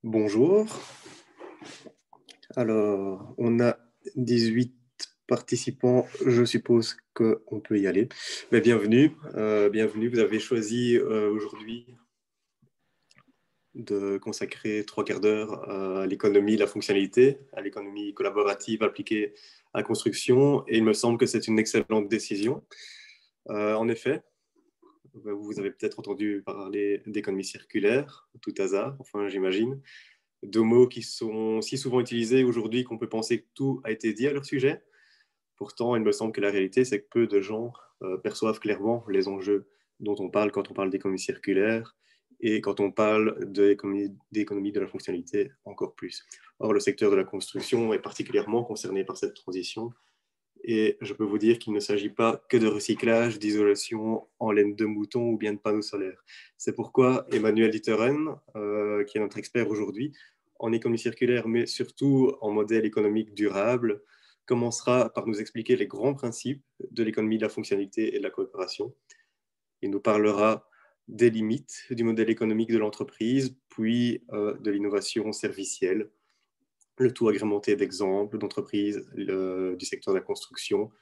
Bonjour. Alors, on a 18 participants. Je suppose qu'on peut y aller. Mais bienvenue. Bienvenue. Vous avez choisi aujourd'hui de consacrer 3 quarts d'heure à l'économie, la fonctionnalité, à l'économie collaborative appliquée à la construction. Et il me semble que c'est une excellente décision. En effet, vous avez peut-être entendu parler d'économie circulaire, tout hasard, enfin j'imagine. Deux mots qui sont si souvent utilisés aujourd'hui qu'on peut penser que tout a été dit à leur sujet. Pourtant, il me semble que la réalité, c'est que peu de gens perçoivent clairement les enjeux dont on parle quand on parle d'économie circulaire et quand on parle d'économie de la fonctionnalité encore plus. Or, le secteur de la construction est particulièrement concerné par cette transition et je peux vous dire qu'il ne s'agit pas que de recyclage, d'isolation en laine de mouton ou bien de panneaux solaires. C'est pourquoi Emmanuel Litteren, qui est notre expert aujourd'hui en économie circulaire, mais surtout en modèle économique durable, commencera par nous expliquer les grands principes de l'économie de la fonctionnalité et de la coopération. Il nous parlera des limites du modèle économique de l'entreprise, puis de l'innovation servicielle, le tout agrémenté d'exemples d'entreprises du secteur de la construction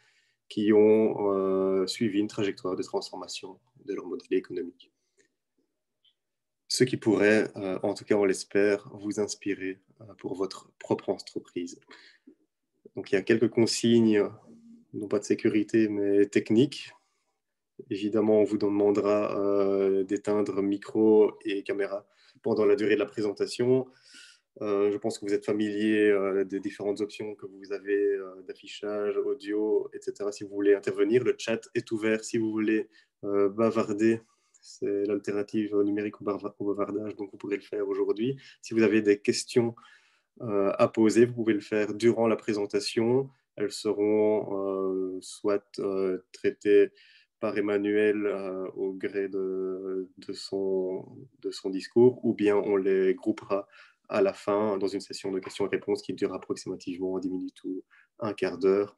qui ont suivi une trajectoire de transformation de leur modèle économique. Ce qui pourrait, en tout cas on l'espère, vous inspirer pour votre propre entreprise. Donc il y a quelques consignes, non pas de sécurité, mais techniques. Évidemment, on vous demandera d'éteindre micro et caméra pendant la durée de la présentation. Je pense que vous êtes familier des différentes options que vous avez d'affichage, audio, etc. Si vous voulez intervenir, le chat est ouvert. Si vous voulez bavarder, c'est l'alternative numérique au bavardage, donc vous pourrez le faire aujourd'hui. Si vous avez des questions à poser, vous pouvez le faire durant la présentation. Elles seront soit traitées par Emmanuel au gré de son discours, ou bien on les groupera à la fin dans une session de questions-réponses qui dure approximativement 10 minutes ou un quart d'heure.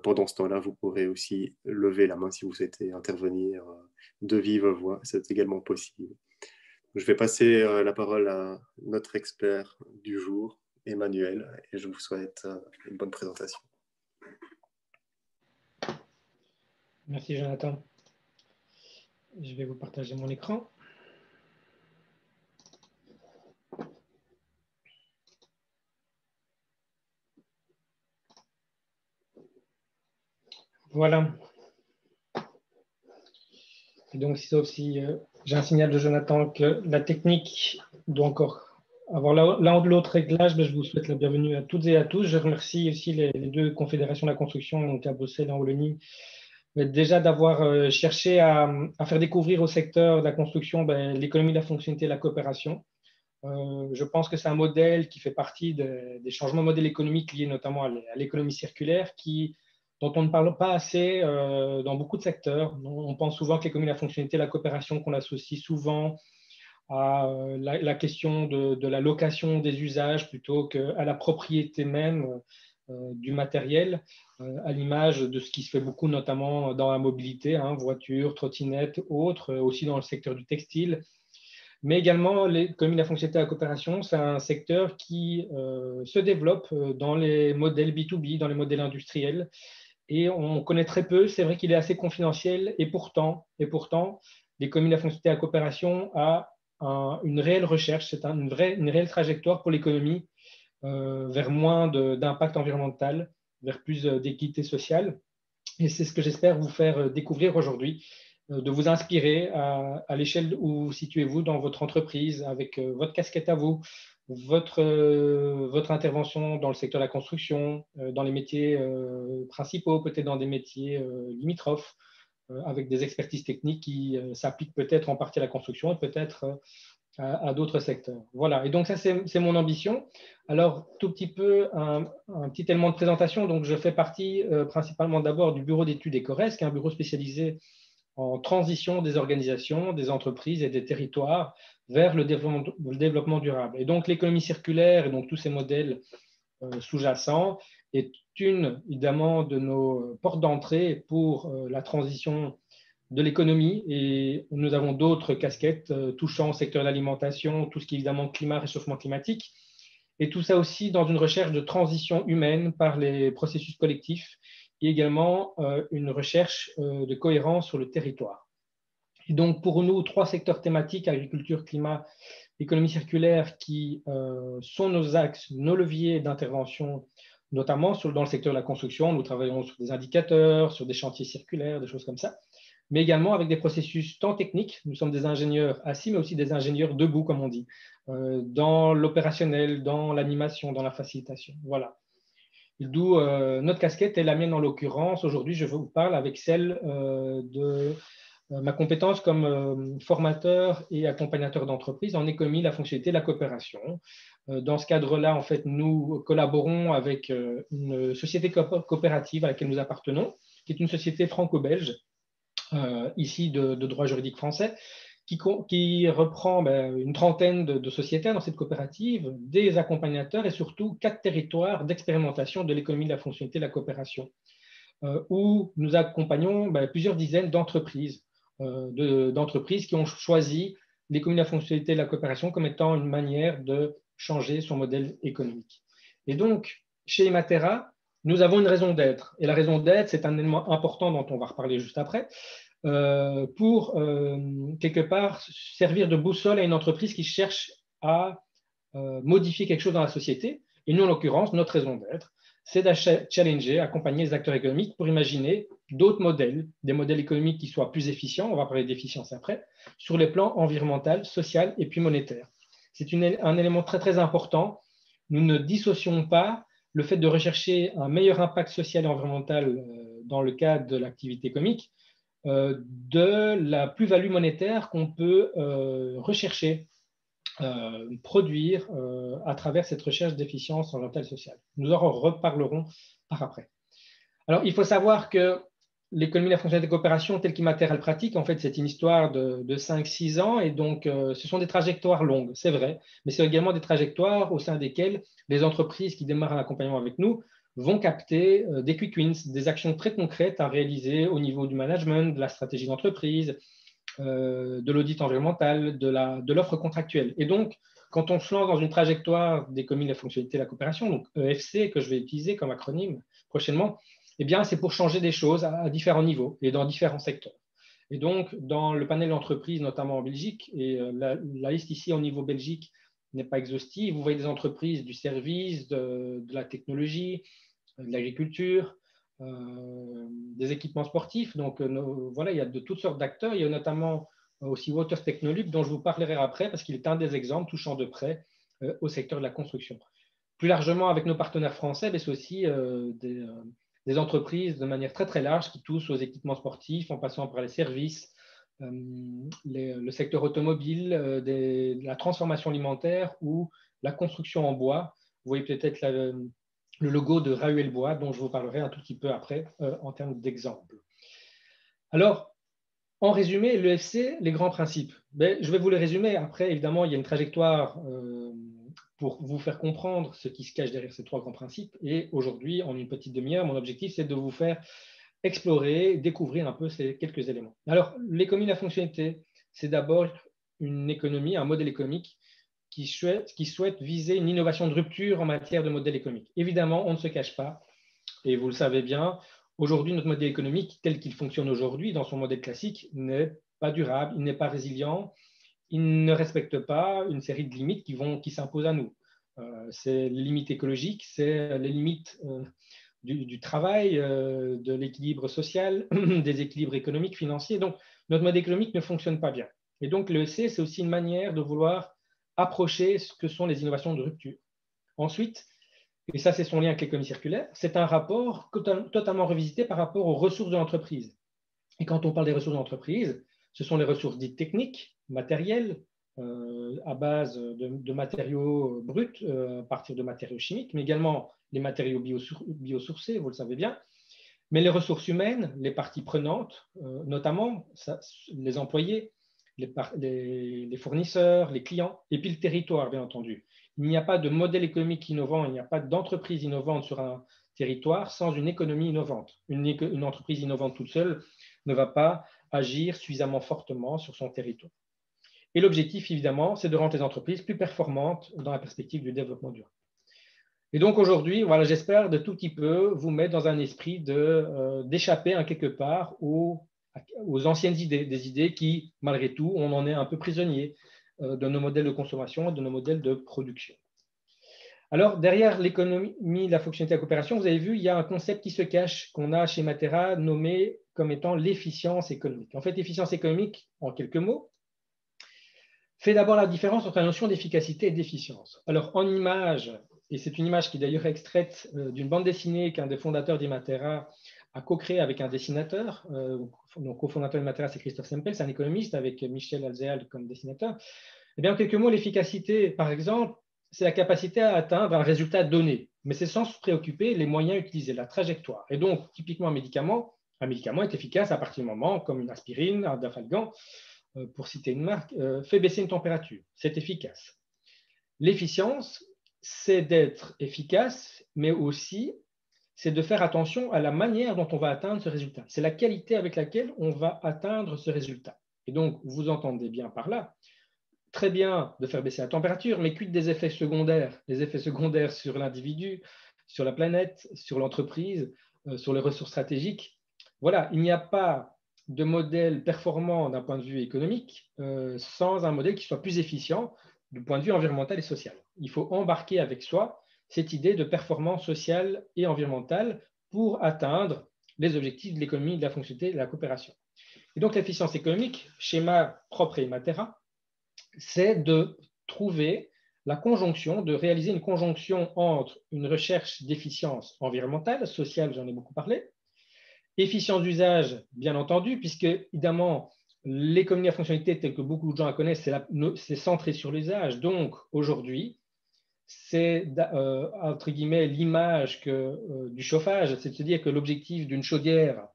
Pendant ce temps-là, vous pourrez aussi lever la main si vous souhaitez intervenir de vive voix. C'est également possible. Je vais passer la parole à notre expert du jour, Emmanuel, et je vous souhaite une bonne présentation. Merci Jonathan. Je vais vous partager mon écran. Voilà. Et donc, sauf si j'ai un signal de Jonathan que la technique doit encore avoir l'un ou l'autre réglage, mais je vous souhaite la bienvenue à toutes et à tous. Je remercie aussi les deux confédérations de la construction, donc à Bruxelles et en Wallonie, mais déjà d'avoir cherché à faire découvrir au secteur de la construction l'économie de la fonctionnalité et la coopération. Je pense que c'est un modèle qui fait partie des changements de modèle économique liés notamment à l'économie circulaire dont on ne parle pas assez dans beaucoup de secteurs. On pense souvent que l'économie de la fonctionnalité et la coopération, qu'on associe souvent à la question de la location des usages plutôt qu'à la propriété même du matériel, à l'image de ce qui se fait beaucoup notamment dans la mobilité, voitures, trottinettes, autres, aussi dans le secteur du textile. Mais également, l'économie de la fonctionnalité et la coopération, c'est un secteur qui se développe dans les modèles B2B, dans les modèles industriels. Et on connaît très peu, c'est vrai qu'il est assez confidentiel, et pourtant l'économie de la fonctionnalité et la coopération a une réelle recherche, c'est une réelle trajectoire pour l'économie vers moins d'impact environnemental, vers plus d'équité sociale. Et c'est ce que j'espère vous faire découvrir aujourd'hui, de vous inspirer à l'échelle où vous situez-vous dans votre entreprise, avec votre casquette à vous, votre intervention dans le secteur de la construction, dans les métiers principaux, peut-être dans des métiers limitrophes, avec des expertises techniques qui s'appliquent peut-être en partie à la construction et peut-être à d'autres secteurs. Voilà, et donc ça c'est mon ambition. Alors, tout petit peu, un petit élément de présentation. Donc, je fais partie principalement d'abord du bureau d'études ECORES, qui est un bureau spécialisé en transition des organisations, des entreprises et des territoires vers le développement durable. Et donc, l'économie circulaire et donc tous ces modèles sous-jacents est une, évidemment, de nos portes d'entrée pour la transition de l'économie et nous avons d'autres casquettes touchant au secteur de l'alimentation, tout ce qui est évidemment climat, réchauffement climatique, et tout ça aussi dans une recherche de transition humaine par les processus collectifs et également une recherche de cohérence sur le territoire. Et donc pour nous, 3 secteurs thématiques, agriculture, climat, économie circulaire, qui sont nos axes, nos leviers d'intervention, notamment dans le secteur de la construction. Nous travaillons sur des indicateurs, sur des chantiers circulaires, des choses comme ça, mais également avec des processus tant techniques, nous sommes des ingénieurs assis, mais aussi des ingénieurs debout, comme on dit, dans l'opérationnel, dans l'animation, dans la facilitation. Voilà. D'où notre casquette et la mienne en l'occurrence. Aujourd'hui, je vous parle avec celle de ma compétence comme formateur et accompagnateur d'entreprise en économie, la fonctionnalité, la coopération. Dans ce cadre-là, en fait, nous collaborons avec une société coopérative à laquelle nous appartenons, qui est une société franco-belge, ici de droit juridique français, qui reprend une trentaine de sociétaires dans cette coopérative, des accompagnateurs et surtout 4 territoires d'expérimentation de l'économie de la fonctionnalité de la coopération, où nous accompagnons plusieurs dizaines d'entreprises qui ont choisi l'économie de la fonctionnalité de la coopération comme étant une manière de changer son modèle économique. Et donc, chez Ematera, nous avons une raison d'être. Et la raison d'être, c'est un élément important dont on va reparler juste après, pour quelque part servir de boussole à une entreprise qui cherche à modifier quelque chose dans la société. Et nous, en l'occurrence, notre raison d'être, c'est de challenger, accompagner les acteurs économiques pour imaginer d'autres modèles, des modèles économiques qui soient plus efficients, on va parler d'efficience après, sur les plans environnemental, social et puis monétaire. C'est un élément très, très important. Nous ne dissocions pas le fait de rechercher un meilleur impact social et environnemental dans le cadre de l'activité économique de la plus-value monétaire qu'on peut rechercher, produire à travers cette recherche d'efficience environnementale et sociale. Nous en reparlerons par après. Alors, il faut savoir que l'économie de la fonctionnalité de coopération telle qu'Ematera le pratique, en fait, c'est une histoire de 5-6 ans et donc ce sont des trajectoires longues, c'est vrai, mais c'est également des trajectoires au sein desquelles les entreprises qui démarrent un accompagnement avec nous vont capter des quick wins, des actions très concrètes à réaliser au niveau du management, de la stratégie d'entreprise, de l'audit environnemental, de l'offre contractuelle. Et donc, quand on se lance dans une trajectoire d'économie de la fonctionnalité de la coopération, donc EFC, que je vais utiliser comme acronyme prochainement, eh bien, c'est pour changer des choses à différents niveaux et dans différents secteurs. Et donc, dans le panel d'entreprises, notamment en Belgique, et la liste ici au niveau Belgique n'est pas exhaustive, vous voyez des entreprises du service, de la technologie, de l'agriculture, des équipements sportifs. Donc, voilà, il y a de toutes sortes d'acteurs. Il y a notamment aussi Water Technolube, dont je vous parlerai après, parce qu'il est un des exemples touchant de près au secteur de la construction. Plus largement, avec nos partenaires français, c'est aussi des entreprises de manière très, très large qui touchent aux équipements sportifs, en passant par les services, le secteur automobile, la transformation alimentaire ou la construction en bois. Vous voyez peut-être le logo de Rahuel Bois, dont je vous parlerai un tout petit peu après en termes d'exemple. Alors, en résumé, l'EFC, les grands principes. Je vais vous les résumer. Après, évidemment, il y a une trajectoire pour vous faire comprendre ce qui se cache derrière ces 3 grands principes. Et aujourd'hui, en une petite demi-heure, mon objectif, c'est de vous faire explorer, découvrir un peu ces quelques éléments. Alors, l'économie de la fonctionnalité, c'est d'abord une économie, un modèle économique qui souhaite viser une innovation de rupture en matière de modèle économique. Évidemment, on ne se cache pas, et vous le savez bien, aujourd'hui, notre modèle économique, tel qu'il fonctionne aujourd'hui, dans son modèle classique, n'est pas durable, il n'est pas résilient, il ne respecte pas une série de limites qui s'imposent à nous. C'est les limites écologiques, c'est les limites du travail, de l'équilibre social, des équilibres économiques, financiers. Donc, notre modèle économique ne fonctionne pas bien. Et donc, l'EEC, c'est aussi une manière de vouloir approcher ce que sont les innovations de rupture. Ensuite, et ça c'est son lien avec l'économie circulaire, c'est un rapport totalement revisité par rapport aux ressources de l'entreprise. Et quand on parle des ressources de l'entreprise, ce sont les ressources dites techniques, matérielles, à base de matériaux bruts, à partir de matériaux chimiques, mais également les matériaux biosourcés, vous le savez bien, mais les ressources humaines, les parties prenantes, notamment les employés, les fournisseurs, les clients, et puis le territoire, bien entendu. Il n'y a pas de modèle économique innovant, il n'y a pas d'entreprise innovante sur un territoire sans une économie innovante. Une entreprise innovante toute seule ne va pas agir suffisamment fortement sur son territoire. Et l'objectif, évidemment, c'est de rendre les entreprises plus performantes dans la perspective du développement durable. Et donc aujourd'hui, voilà, j'espère de tout petit peu vous mettre dans un esprit d'échapper quelque part aux anciennes idées, des idées qui, malgré tout, on en est un peu prisonnier de nos modèles de consommation, de nos modèles de production. Alors, derrière l'économie, la fonctionnalité et la coopération, vous avez vu, il y a un concept qui se cache, qu'on a chez Matera, nommé comme étant l'efficience économique. En fait, l'efficience économique, en quelques mots, fait d'abord la différence entre la notion d'efficacité et d'efficience. Alors, en image, et c'est une image qui est d'ailleurs extraite d'une bande dessinée qu'un des fondateurs d'Imatera a co-créée avec un dessinateur. Donc, cofondateur d'Imatera, c'est Christophe Sempel, c'est un économiste avec Michel Alzéal comme dessinateur. Eh bien, en quelques mots, l'efficacité, par exemple, c'est la capacité à atteindre un résultat donné, mais c'est sans se préoccuper les moyens utilisés, la trajectoire. Et donc, typiquement, un médicament est efficace à partir du moment, comme une aspirine, un Dafalgan, pour citer une marque, fait baisser une température. C'est efficace. L'efficience, c'est d'être efficace, mais aussi c'est de faire attention à la manière dont on va atteindre ce résultat. C'est la qualité avec laquelle on va atteindre ce résultat. Et donc, vous entendez bien par là, très bien de faire baisser la température, mais quid des effets secondaires? Les effets secondaires sur l'individu, sur la planète, sur l'entreprise, sur les ressources stratégiques. Voilà, il n'y a pas de modèle performant d'un point de vue économique sans un modèle qui soit plus efficient du point de vue environnemental et social. Il faut embarquer avec soi cette idée de performance sociale et environnementale pour atteindre les objectifs de l'économie, de la fonctionnalité et de la coopération. Et donc, l'efficience économique, schéma propre et Matera, c'est de trouver la conjonction, de réaliser une conjonction entre une recherche d'efficience environnementale, sociale, j'en ai beaucoup parlé, efficience d'usage, bien entendu, puisque, évidemment, l'économie à fonctionnalité, telle que beaucoup de gens la connaissent, c'est centré sur l'usage. Donc, aujourd'hui, c'est, entre guillemets, l'image du chauffage, c'est de se dire que l'objectif d'une chaudière,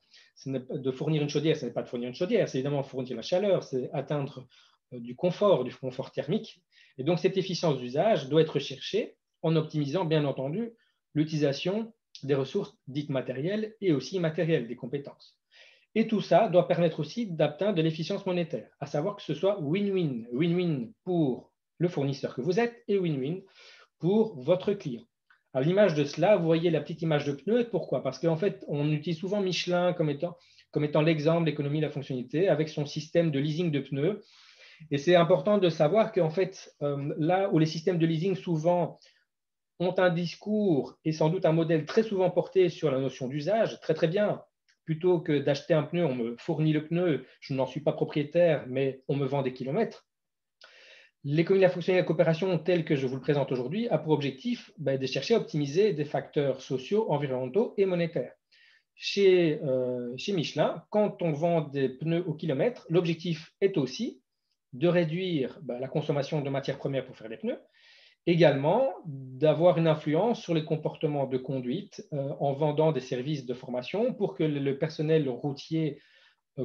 de fournir une chaudière, ce n'est pas de fournir une chaudière, c'est évidemment fournir la chaleur, c'est atteindre du confort thermique. Et donc, cette efficience d'usage doit être recherchée en optimisant, bien entendu, l'utilisation des ressources dites matérielles et aussi immatérielles, des compétences. Et tout ça doit permettre aussi d'atteindre de l'efficience monétaire, à savoir que ce soit win-win, win-win pour le fournisseur que vous êtes et win-win pour votre client. À l'image de cela, vous voyez la petite image de pneu. Pourquoi? Parce qu'en fait, on utilise souvent Michelin comme étant l'exemple de l'économie de la fonctionnalité avec son système de leasing de pneus. Et c'est important de savoir qu'en fait, là où les systèmes de leasing souvent ont un discours et sans doute un modèle très souvent porté sur la notion d'usage, très très bien, plutôt que d'acheter un pneu, on me fournit le pneu, je n'en suis pas propriétaire, mais on me vend des kilomètres. L'économie de la fonctionnalité et la coopération, telle que je vous le présente aujourd'hui, a pour objectif de chercher à optimiser des facteurs sociaux, environnementaux et monétaires. Chez Michelin, quand on vend des pneus au kilomètre, l'objectif est aussi de réduire la consommation de matières premières pour faire des pneus, également d'avoir une influence sur les comportements de conduite en vendant des services de formation pour que le personnel routier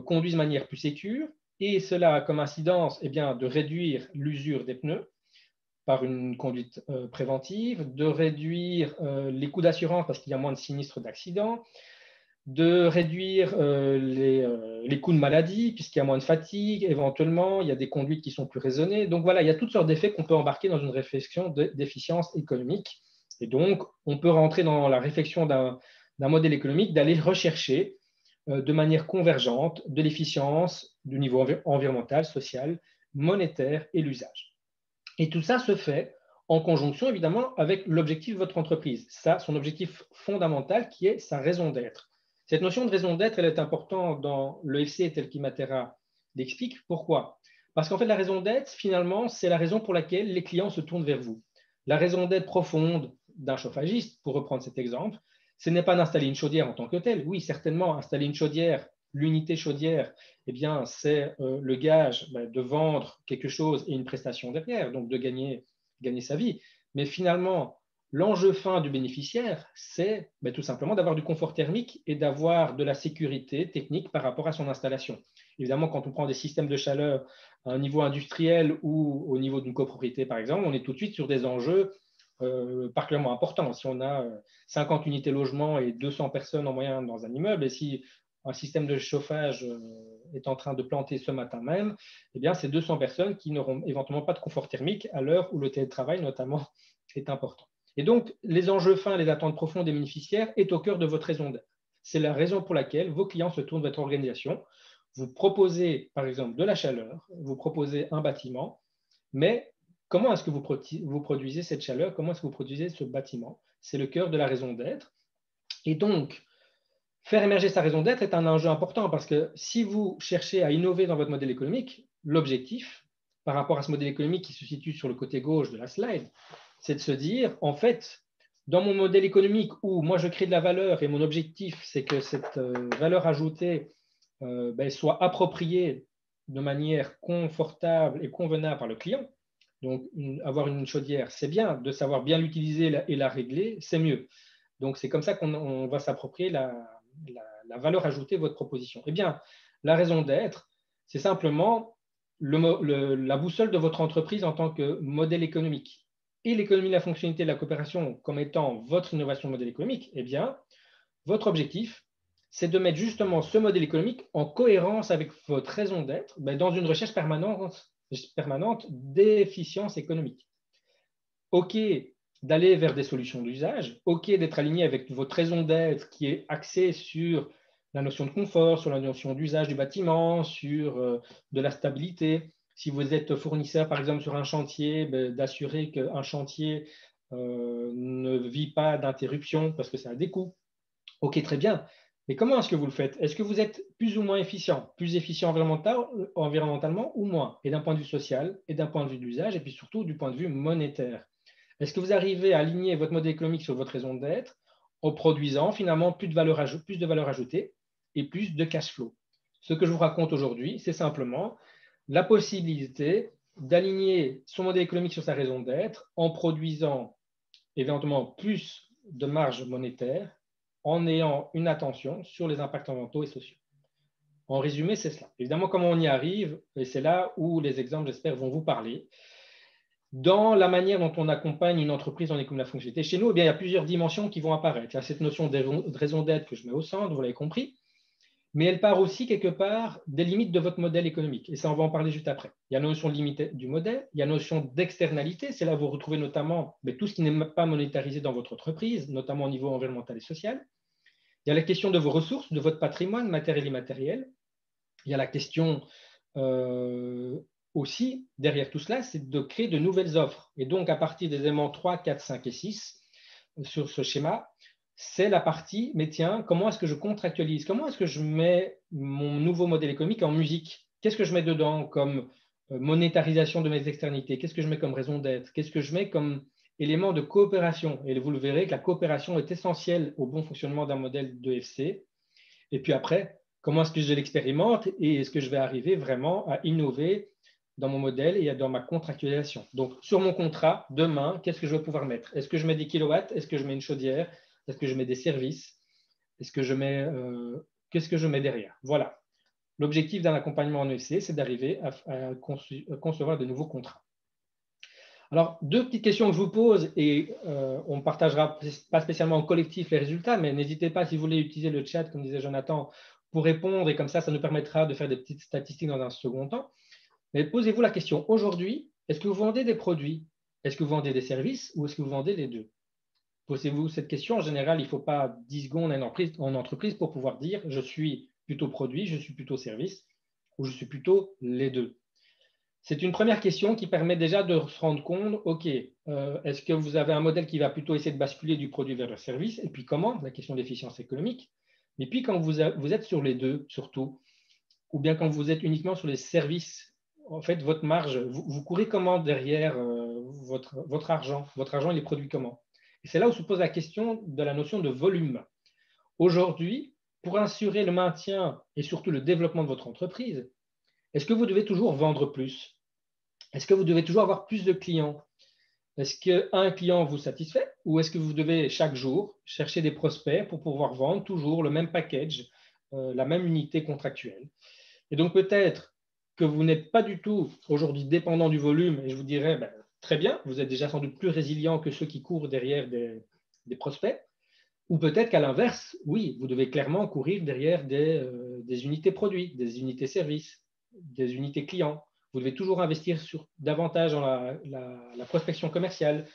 conduise de manière plus sécure, et cela a comme incidence de réduire l'usure des pneus par une conduite préventive, de réduire les coûts d'assurance parce qu'il y a moins de sinistres d'accidents, de réduire les coûts de maladie, puisqu'il y a moins de fatigue, éventuellement, il y a des conduites qui sont plus raisonnées. Donc voilà, il y a toutes sortes d'effets qu'on peut embarquer dans une réflexion d'efficience économique. Et donc, on peut rentrer dans la réflexion d'un modèle économique, d'aller rechercher de manière convergente de l'efficience du niveau environnemental, social, monétaire et l'usage. Et tout ça se fait en conjonction, évidemment, avec l'objectif de votre entreprise. Ça, son objectif fondamental qui est sa raison d'être. Cette notion de raison d'être, elle est importante dans l'EFC tel qu'Imatera l'explique. Pourquoi? Parce qu'en fait, la raison d'être, finalement, c'est la raison pour laquelle les clients se tournent vers vous. La raison d'être profonde d'un chauffagiste, pour reprendre cet exemple, ce n'est pas d'installer une chaudière en tant que telle. Oui, certainement, installer une chaudière, l'unité chaudière, c'est le gage de vendre quelque chose et une prestation derrière, donc de gagner sa vie. Mais finalement, l'enjeu fin du bénéficiaire, c'est tout simplement d'avoir du confort thermique et d'avoir de la sécurité technique par rapport à son installation. Évidemment, quand on prend des systèmes de chaleur à un niveau industriel ou au niveau d'une copropriété, par exemple, on est tout de suite sur des enjeux particulièrement importants. Si on a 50 unités logement et 200 personnes en moyenne dans un immeuble, et si un système de chauffage est en train de planter ce matin même, eh bien, c'est 200 personnes qui n'auront éventuellement pas de confort thermique à l'heure où le télétravail, notamment, est important. Et donc, les enjeux fins, les attentes profondes des bénéficiaires est au cœur de votre raison d'être. C'est la raison pour laquelle vos clients se tournent vers votre organisation. Vous proposez, par exemple, de la chaleur, vous proposez un bâtiment, mais comment est-ce que vous produisez cette chaleur? Comment est-ce que vous produisez ce bâtiment? C'est le cœur de la raison d'être. Et donc, faire émerger sa raison d'être est un enjeu important parce que si vous cherchez à innover dans votre modèle économique, l'objectif, par rapport à ce modèle économique qui se situe sur le côté gauche de la slide, c'est de se dire, en fait, dans mon modèle économique où moi je crée de la valeur et mon objectif, c'est que cette valeur ajoutée soit appropriée de manière confortable et convenable par le client. Donc, avoir une chaudière, c'est bien. De savoir bien l'utiliser et la régler, c'est mieux. Donc, c'est comme ça qu'on va s'approprier la valeur ajoutée de votre proposition. Eh bien, la raison d'être, c'est simplement la boussole de votre entreprise en tant que modèle économique. Et l'économie de la fonctionnalité de la coopération comme étant votre innovation de modèle économique, eh bien, votre objectif, c'est de mettre justement ce modèle économique en cohérence avec votre raison d'être dans une recherche permanente d'efficience économique. OK d'aller vers des solutions d'usage, OK d'être aligné avec votre raison d'être qui est axée sur la notion de confort, sur la notion d'usage du bâtiment, sur de la stabilité. Si vous êtes fournisseur, par exemple, sur un chantier, d'assurer qu'un chantier ne vit pas d'interruption parce que ça a des coûts. OK, très bien. Mais comment est-ce que vous le faites? Est-ce que vous êtes plus ou moins efficient? Plus efficient environnementalement ou moins? Et d'un point de vue social, et d'un point de vue d'usage, et puis surtout du point de vue monétaire. Est-ce que vous arrivez à aligner votre modèle économique sur votre raison d'être en produisant finalement plus de valeur ajoutée et plus de cash flow? Ce que je vous raconte aujourd'hui, c'est simplement la possibilité d'aligner son modèle économique sur sa raison d'être en produisant éventuellement plus de marge monétaire en ayant une attention sur les impacts environnementaux et sociaux. En résumé, c'est cela. Évidemment, comment on y arrive, et c'est là où les exemples, j'espère, vont vous parler. Dans la manière dont on accompagne une entreprise dans l'économie de la fonctionnalité, chez nous, eh bien, il y a plusieurs dimensions qui vont apparaître. Il y a cette notion de raison d'être que je mets au centre, vous l'avez compris, mais elle part aussi quelque part des limites de votre modèle économique. Et ça, on va en parler juste après. Il y a la notion de limite du modèle, il y a la notion d'externalité, c'est là où vous retrouvez notamment tout ce qui n'est pas monétarisé dans votre entreprise, notamment au niveau environnemental et social. Il y a la question de vos ressources, de votre patrimoine matériel et immatériel. Il y a la question aussi, derrière tout cela, c'est de créer de nouvelles offres. Et donc, à partir des éléments 3, 4, 5 et 6, sur ce schéma, c'est la partie, mais tiens, comment est-ce que je contractualise? Comment est-ce que je mets mon nouveau modèle économique en musique? Qu'est-ce que je mets dedans comme monétarisation de mes externités? Qu'est-ce que je mets comme raison d'être? Qu'est-ce que je mets comme élément de coopération? Et vous le verrez que la coopération est essentielle au bon fonctionnement d'un modèle de FC. Et puis après, comment est-ce que je l'expérimente et est-ce que je vais arriver vraiment à innover dans mon modèle et dans ma contractualisation? Donc, sur mon contrat, demain, qu'est-ce que je vais pouvoir mettre? Est-ce que je mets des kilowatts? Est-ce que je mets une chaudière? Est-ce que je mets des services? Est-ce que je mets, qu'est-ce que je mets derrière? Voilà. L'objectif d'un accompagnement en EC, c'est d'arriver à concevoir de nouveaux contrats. Alors, deux petites questions que je vous pose et on ne partagera pas spécialement en collectif les résultats, mais n'hésitez pas, si vous voulez, utiliser le chat, comme disait Jonathan, pour répondre et comme ça nous permettra de faire des petites statistiques dans un second temps. Mais posez-vous la question, aujourd'hui, est-ce que vous vendez des produits? Est-ce que vous vendez des services ou est-ce que vous vendez les deux? Posez-vous cette question. En général, il ne faut pas 10 secondes en entreprise pour pouvoir dire je suis plutôt produit, je suis plutôt service ou je suis plutôt les deux. C'est une première question qui permet déjà de se rendre compte, OK, est-ce que vous avez un modèle qui va plutôt essayer de basculer du produit vers le service? Et puis comment? La question d'efficience économique. Mais puis quand vous êtes sur les deux, surtout, ou bien quand vous êtes uniquement sur les services, en fait, votre marge, vous courez comment derrière votre argent? Votre argent, il est produit comment? Et c'est là où se pose la question de la notion de volume. Aujourd'hui, pour assurer le maintien et surtout le développement de votre entreprise, est-ce que vous devez toujours vendre plus? Est-ce que vous devez toujours avoir plus de clients? Est-ce qu'un client vous satisfait ou est-ce que vous devez chaque jour chercher des prospects pour pouvoir vendre toujours le même package, la même unité contractuelle? Et donc peut-être que vous n'êtes pas du tout aujourd'hui dépendant du volume et je vous dirais très bien, vous êtes déjà sans doute plus résilient que ceux qui courent derrière des prospects. Ou peut-être qu'à l'inverse, oui, vous devez clairement courir derrière des des unités produits, des unités services, des unités clients. Vous devez toujours investir davantage dans la prospection commerciale.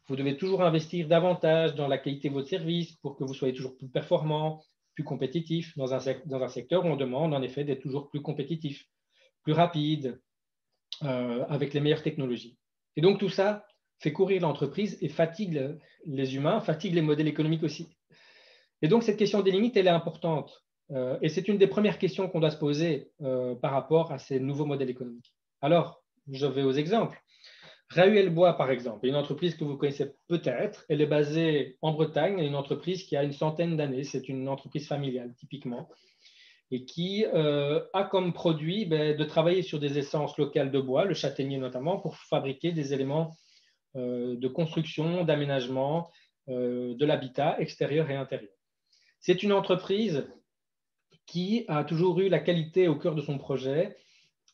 Vous devez toujours investir davantage dans la qualité de votre service pour que vous soyez toujours plus performant, plus compétitif dans un secteur où on demande en effet d'être toujours plus compétitif, plus rapide, avec les meilleures technologies. Et donc tout ça fait courir l'entreprise et fatigue les humains, fatigue les modèles économiques aussi. Et donc cette question des limites, elle est importante. Et c'est une des premières questions qu'on doit se poser par rapport à ces nouveaux modèles économiques. Alors, je vais aux exemples. Rahuel-Bois, par exemple, une entreprise que vous connaissez peut-être. Elle est basée en Bretagne, une entreprise qui a une centaine d'années. C'est une entreprise familiale, typiquement, et qui a comme produit de travailler sur des essences locales de bois, le châtaignier notamment, pour fabriquer des éléments de construction, d'aménagement, de l'habitat extérieur et intérieur. C'est une entreprise qui a toujours eu la qualité au cœur de son projet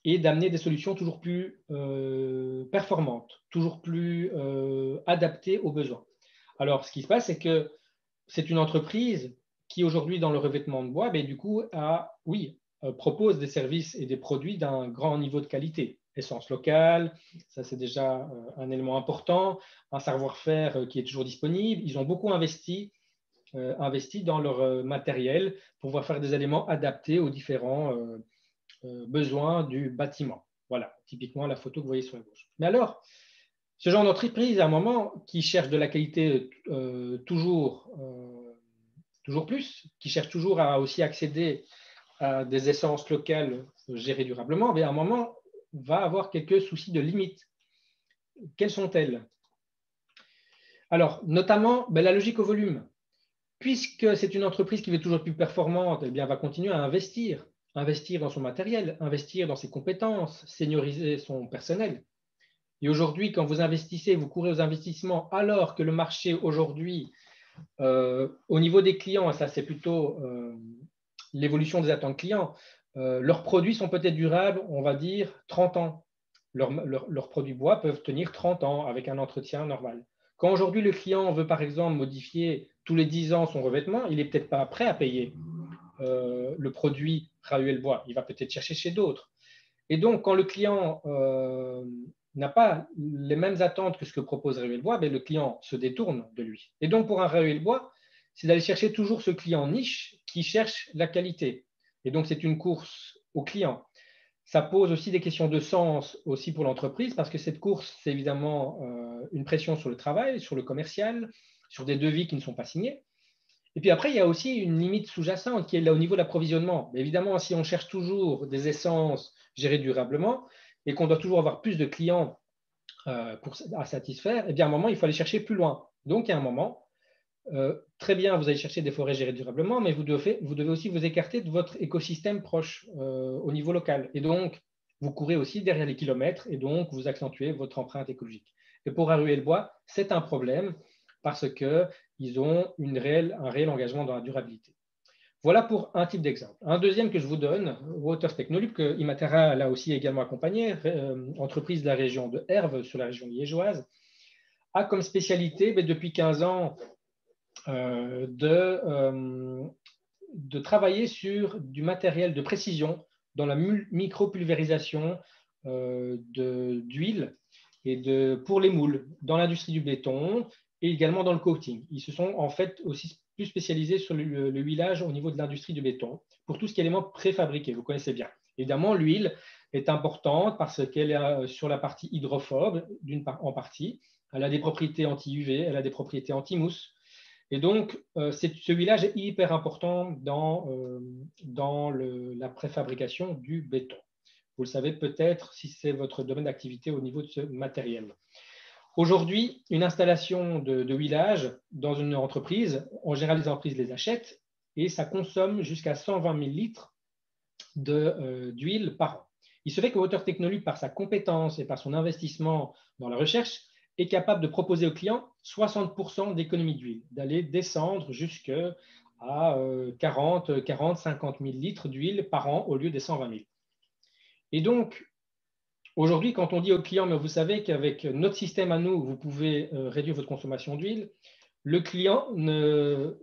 et d'amener des solutions toujours plus performantes, toujours plus adaptées aux besoins. Alors, ce qui se passe, c'est que c'est une entreprise qui, aujourd'hui, dans le revêtement de bois, du coup, propose des services et des produits d'un grand niveau de qualité. Essence locale, ça c'est déjà un élément important, un savoir-faire qui est toujours disponible. Ils ont beaucoup investi dans leur matériel pour pouvoir faire des éléments adaptés aux différents besoins du bâtiment. Voilà, typiquement la photo que vous voyez sur la gauche. Mais alors, ce genre d'entreprise, à un moment, qui cherche de la qualité toujours plus, qui cherche toujours à aussi accéder à des essences locales gérées durablement, mais à un moment, va avoir quelques soucis de limite. Quelles sont-elles? Alors, notamment, la logique au volume. Puisque c'est une entreprise qui veut toujours plus performante, elle va continuer à investir dans son matériel, investir dans ses compétences, senioriser son personnel. Et aujourd'hui, quand vous investissez, vous courez aux investissements, alors que le marché aujourd'hui, au niveau des clients, et ça c'est plutôt l'évolution des attentes clients, leurs produits sont peut-être durables, on va dire 30 ans. Leurs produits bois peuvent tenir 30 ans avec un entretien normal. Quand aujourd'hui le client veut par exemple modifier tous les 10 ans son revêtement, il n'est peut-être pas prêt à payer le produit Rahuel-Bois. Il va peut-être chercher chez d'autres. Et donc, quand le client n'a pas les mêmes attentes que ce que propose Rahuel-Bois, le client se détourne de lui. Et donc, pour un Rahuel-Bois, c'est d'aller chercher toujours ce client niche qui cherche la qualité. Et donc, c'est une course au client. Ça pose aussi des questions de sens aussi pour l'entreprise parce que cette course, c'est évidemment une pression sur le travail, sur le commercial, sur des devis qui ne sont pas signés. Et puis après, il y a aussi une limite sous-jacente qui est là au niveau de l'approvisionnement. Évidemment, si on cherche toujours des essences gérées durablement et qu'on doit toujours avoir plus de clients à satisfaire, eh bien à un moment, il faut aller chercher plus loin. Donc, il y a un moment, très bien, vous allez chercher des forêts gérées durablement, mais vous devez aussi vous écarter de votre écosystème proche au niveau local. Et donc, vous courez aussi derrière les kilomètres et donc vous accentuez votre empreinte écologique. Et pour Rahuel-Bois, c'est un problème parce qu'ils ont un réel engagement dans la durabilité. Voilà pour un type d'exemple. Un deuxième que je vous donne, Waters Technolube, que Imatera l'a aussi également accompagné, entreprise de la région de Herve, sur la région liégeoise, a comme spécialité depuis 15 ans de travailler sur du matériel de précision dans la micropulvérisation d'huile et pour les moules, dans l'industrie du béton et également dans le coating. Ils se sont en fait aussi plus spécialisés sur le huilage au niveau de l'industrie du béton, pour tout ce qui est éléments préfabriqués, vous connaissez bien. Évidemment, l'huile est importante parce qu'elle est sur la partie hydrophobe, en partie. Elle a des propriétés anti-UV, elle a des propriétés anti-mousse. Et donc, ce huilage est hyper important dans la préfabrication du béton. Vous le savez peut-être si c'est votre domaine d'activité au niveau de ce matériel. Aujourd'hui, une installation de huilage dans une entreprise, en général, les entreprises les achètent et ça consomme jusqu'à 120 000 litres d'huile par an. Il se fait que Waters Technolube, par sa compétence et par son investissement dans la recherche, est capable de proposer aux clients 60% d'économie d'huile, d'aller descendre jusqu'à 40, 50 000 litres d'huile par an au lieu des 120 000. Et donc, aujourd'hui, quand on dit aux clients, mais vous savez qu'avec notre système à nous, vous pouvez réduire votre consommation d'huile, le client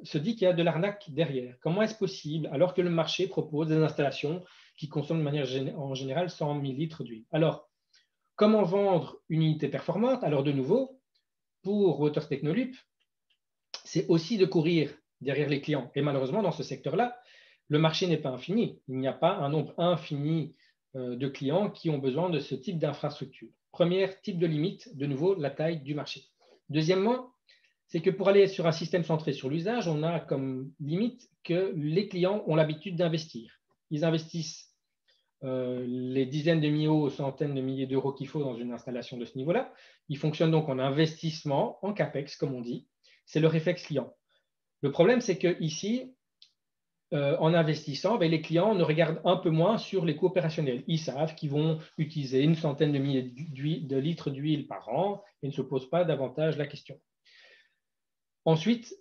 se dit qu'il y a de l'arnaque derrière. Comment est-ce possible alors que le marché propose des installations qui consomment de manière en général 100 000 litres d'huile? Alors, comment vendre une unité performante? Alors, de nouveau, pour Waters Technolube, c'est aussi de courir derrière les clients. Et malheureusement, dans ce secteur-là, le marché n'est pas infini. Il n'y a pas un nombre infini de clients qui ont besoin de ce type d'infrastructure. Premier type de limite, de nouveau, la taille du marché. Deuxièmement, c'est que pour aller sur un système centré sur l'usage, on a comme limite que les clients ont l'habitude d'investir. Ils investissent les dizaines de milliers aux centaines de milliers d'euros qu'il faut dans une installation de ce niveau-là. Ils fonctionnent donc en investissement, en CAPEX, comme on dit. C'est le réflexe client. Le problème, c'est qu'ici, en investissant, les clients ne regardent un peu moins sur les coûts opérationnels. Ils savent qu'ils vont utiliser une centaine de milliers de litres d'huile par an et ne se posent pas davantage la question. Ensuite,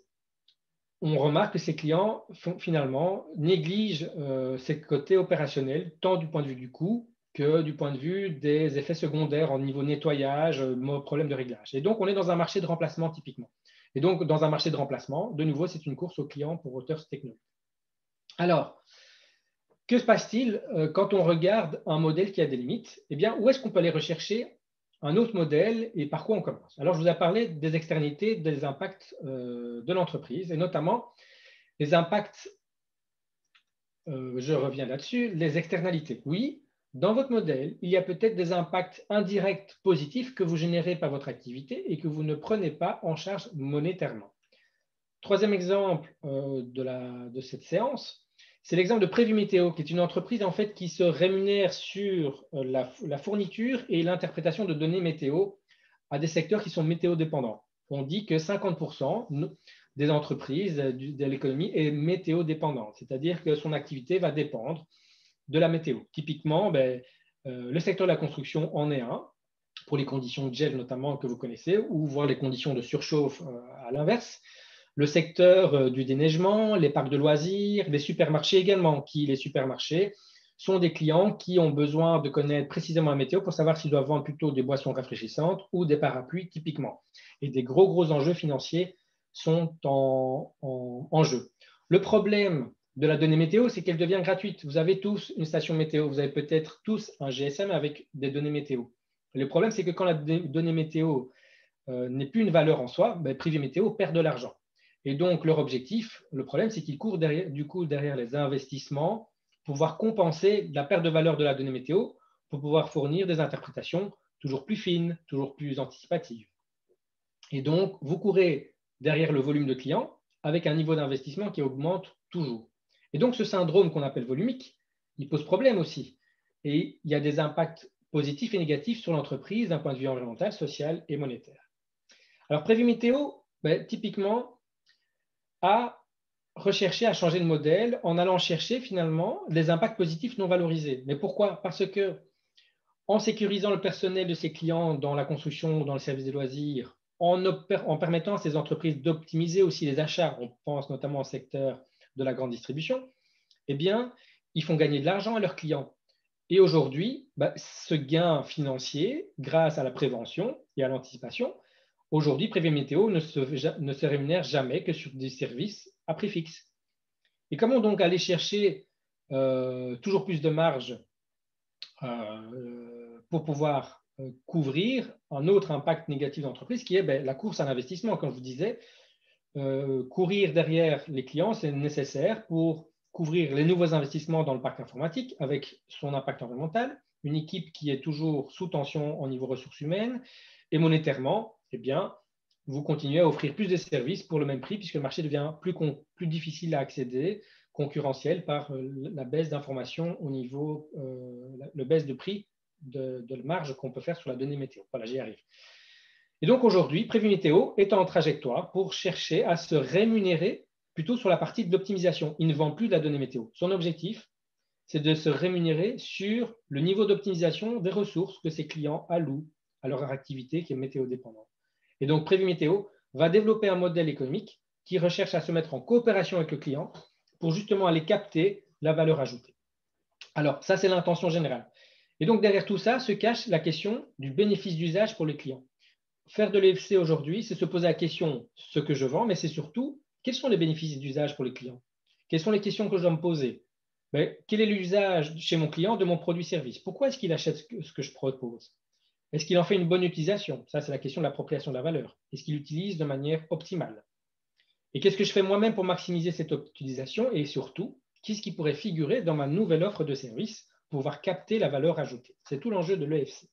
on remarque que ces clients, finalement, négligent ces côtés opérationnels, tant du point de vue du coût que du point de vue des effets secondaires en niveau nettoyage, problème de réglage. Et donc, on est dans un marché de remplacement typiquement. Et donc, dans un marché de remplacement, de nouveau, c'est une course aux clients pour Waters Technolube. Alors, que se passe-t-il quand on regarde un modèle qui a des limites? Eh bien, où est-ce qu'on peut aller rechercher un autre modèle et par quoi on commence? Alors, je vous ai parlé des externalités, des impacts de l'entreprise et notamment les impacts, je reviens là-dessus, les externalités. Oui, dans votre modèle, il y a peut-être des impacts indirects positifs que vous générez par votre activité et que vous ne prenez pas en charge monétairement. Troisième exemple de cette séance, c'est l'exemple de Prévu Météo, qui est une entreprise en fait qui se rémunère sur la fourniture et l'interprétation de données météo à des secteurs qui sont météo-dépendants. On dit que 50% des entreprises de l'économie est météo-dépendante, c'est-à-dire que son activité va dépendre de la météo. Typiquement, le secteur de la construction en est un, pour les conditions de gel notamment que vous connaissez, ou voire les conditions de surchauffe à l'inverse. Le secteur du déneigement, les parcs de loisirs, les supermarchés également, les supermarchés sont des clients qui ont besoin de connaître précisément la météo pour savoir s'ils doivent vendre plutôt des boissons rafraîchissantes ou des parapluies typiquement. Et des gros enjeux financiers sont en jeu. Le problème de la donnée météo, c'est qu'elle devient gratuite. Vous avez tous une station météo, vous avez peut-être tous un GSM avec des données météo. Le problème, c'est que quand la donnée météo n'est plus une valeur en soi, Privé Météo perd de l'argent. Et donc, leur objectif, le problème, c'est qu'ils courent derrière les investissements pour pouvoir compenser la perte de valeur de la donnée météo pour pouvoir fournir des interprétations toujours plus fines, toujours plus anticipatives. Et donc, vous courez derrière le volume de clients avec un niveau d'investissement qui augmente toujours. Et donc, ce syndrome qu'on appelle volumique, il pose problème aussi. Et il y a des impacts positifs et négatifs sur l'entreprise d'un point de vue environnemental, social et monétaire. Alors, Prévu Météo, typiquement, a recherché à changer de modèle en allant chercher finalement les impacts positifs non valorisés. Mais pourquoi? Parce que en sécurisant le personnel de ses clients dans la construction, dans le service des loisirs, en permettant à ces entreprises d'optimiser aussi les achats, on pense notamment au secteur de la grande distribution, eh bien, ils font gagner de l'argent à leurs clients. Et aujourd'hui, ce gain financier, grâce à la prévention et à l'anticipation, aujourd'hui, Prévu Météo ne se rémunère jamais que sur des services à prix fixe. Et comment donc aller chercher toujours plus de marge pour pouvoir couvrir un autre impact négatif d'entreprise qui est la course à l'investissement. Comme je vous disais, courir derrière les clients, c'est nécessaire pour couvrir les nouveaux investissements dans le parc informatique avec son impact environnemental, une équipe qui est toujours sous tension au niveau ressources humaines et monétairement, eh bien, vous continuez à offrir plus de services pour le même prix puisque le marché devient plus difficile à accéder, concurrentiel par la baisse d'informations au niveau, le baisse de prix de marge qu'on peut faire sur la donnée météo. Voilà, j'y arrive. Et donc aujourd'hui, Prévu Météo est en trajectoire pour chercher à se rémunérer plutôt sur la partie de l'optimisation. Il ne vend plus de la donnée météo. Son objectif, c'est de se rémunérer sur le niveau d'optimisation des ressources que ses clients allouent à leur activité qui est météo-dépendante. Et donc Prévu Météo va développer un modèle économique qui recherche à se mettre en coopération avec le client pour justement aller capter la valeur ajoutée. Alors, ça, c'est l'intention générale. Et donc, derrière tout ça se cache la question du bénéfice d'usage pour les clients. faire de l'EFC aujourd'hui, c'est se poser la question ce que je vends, mais c'est surtout quels sont les bénéfices d'usage pour les clients? Quelles sont les questions que je dois me poser? Quel est l'usage chez mon client de mon produit-service? Pourquoi est-ce qu'il achète ce que je propose? Est-ce qu'il en fait une bonne utilisation? Ça, c'est la question de l'appropriation de la valeur. Est-ce qu'il l'utilise de manière optimale? Et qu'est-ce que je fais moi-même pour maximiser cette utilisation? Et surtout, qu'est-ce qui pourrait figurer dans ma nouvelle offre de service pour pouvoir capter la valeur ajoutée? C'est tout l'enjeu de l'EFC.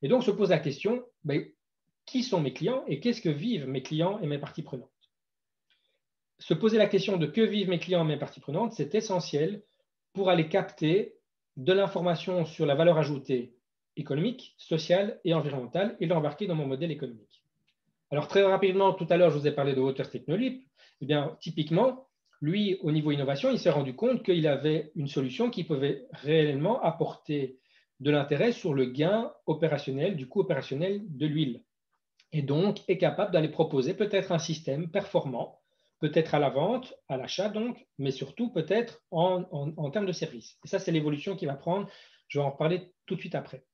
Et donc, se pose la question, qui sont mes clients et qu'est-ce que vivent mes clients et mes parties prenantes? Se poser la question de que vivent mes clients et mes parties prenantes, c'est essentiel pour aller capter de l'information sur la valeur ajoutée économique, sociale et environnementale et l'embarquer dans mon modèle économique. Alors, très rapidement, tout à l'heure, je vous ai parlé de Wolters Technolib. Eh bien, typiquement, lui, au niveau innovation, il s'est rendu compte qu'il avait une solution qui pouvait réellement apporter de l'intérêt sur le gain opérationnel, du coût opérationnel de l'huile. Et donc, est capable d'aller proposer peut-être un système performant, peut-être à la vente, à l'achat donc, mais surtout peut-être en termes de service. Et ça, c'est l'évolution qui va prendre. Je vais en reparler tout de suite après.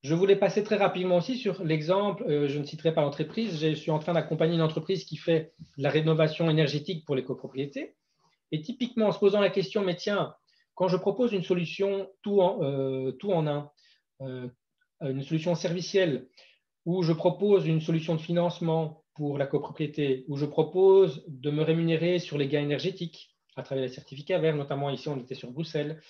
Je voulais passer très rapidement aussi sur l'exemple, je ne citerai pas l'entreprise, je suis en train d'accompagner une entreprise qui fait la rénovation énergétique pour les copropriétés. Et typiquement, en se posant la question, mais tiens, quand je propose une solution tout en un, une solution servicielle, où je propose une solution de financement pour la copropriété, où je propose de me rémunérer sur les gains énergétiques à travers les certificats verts, notamment ici, on était sur Bruxelles,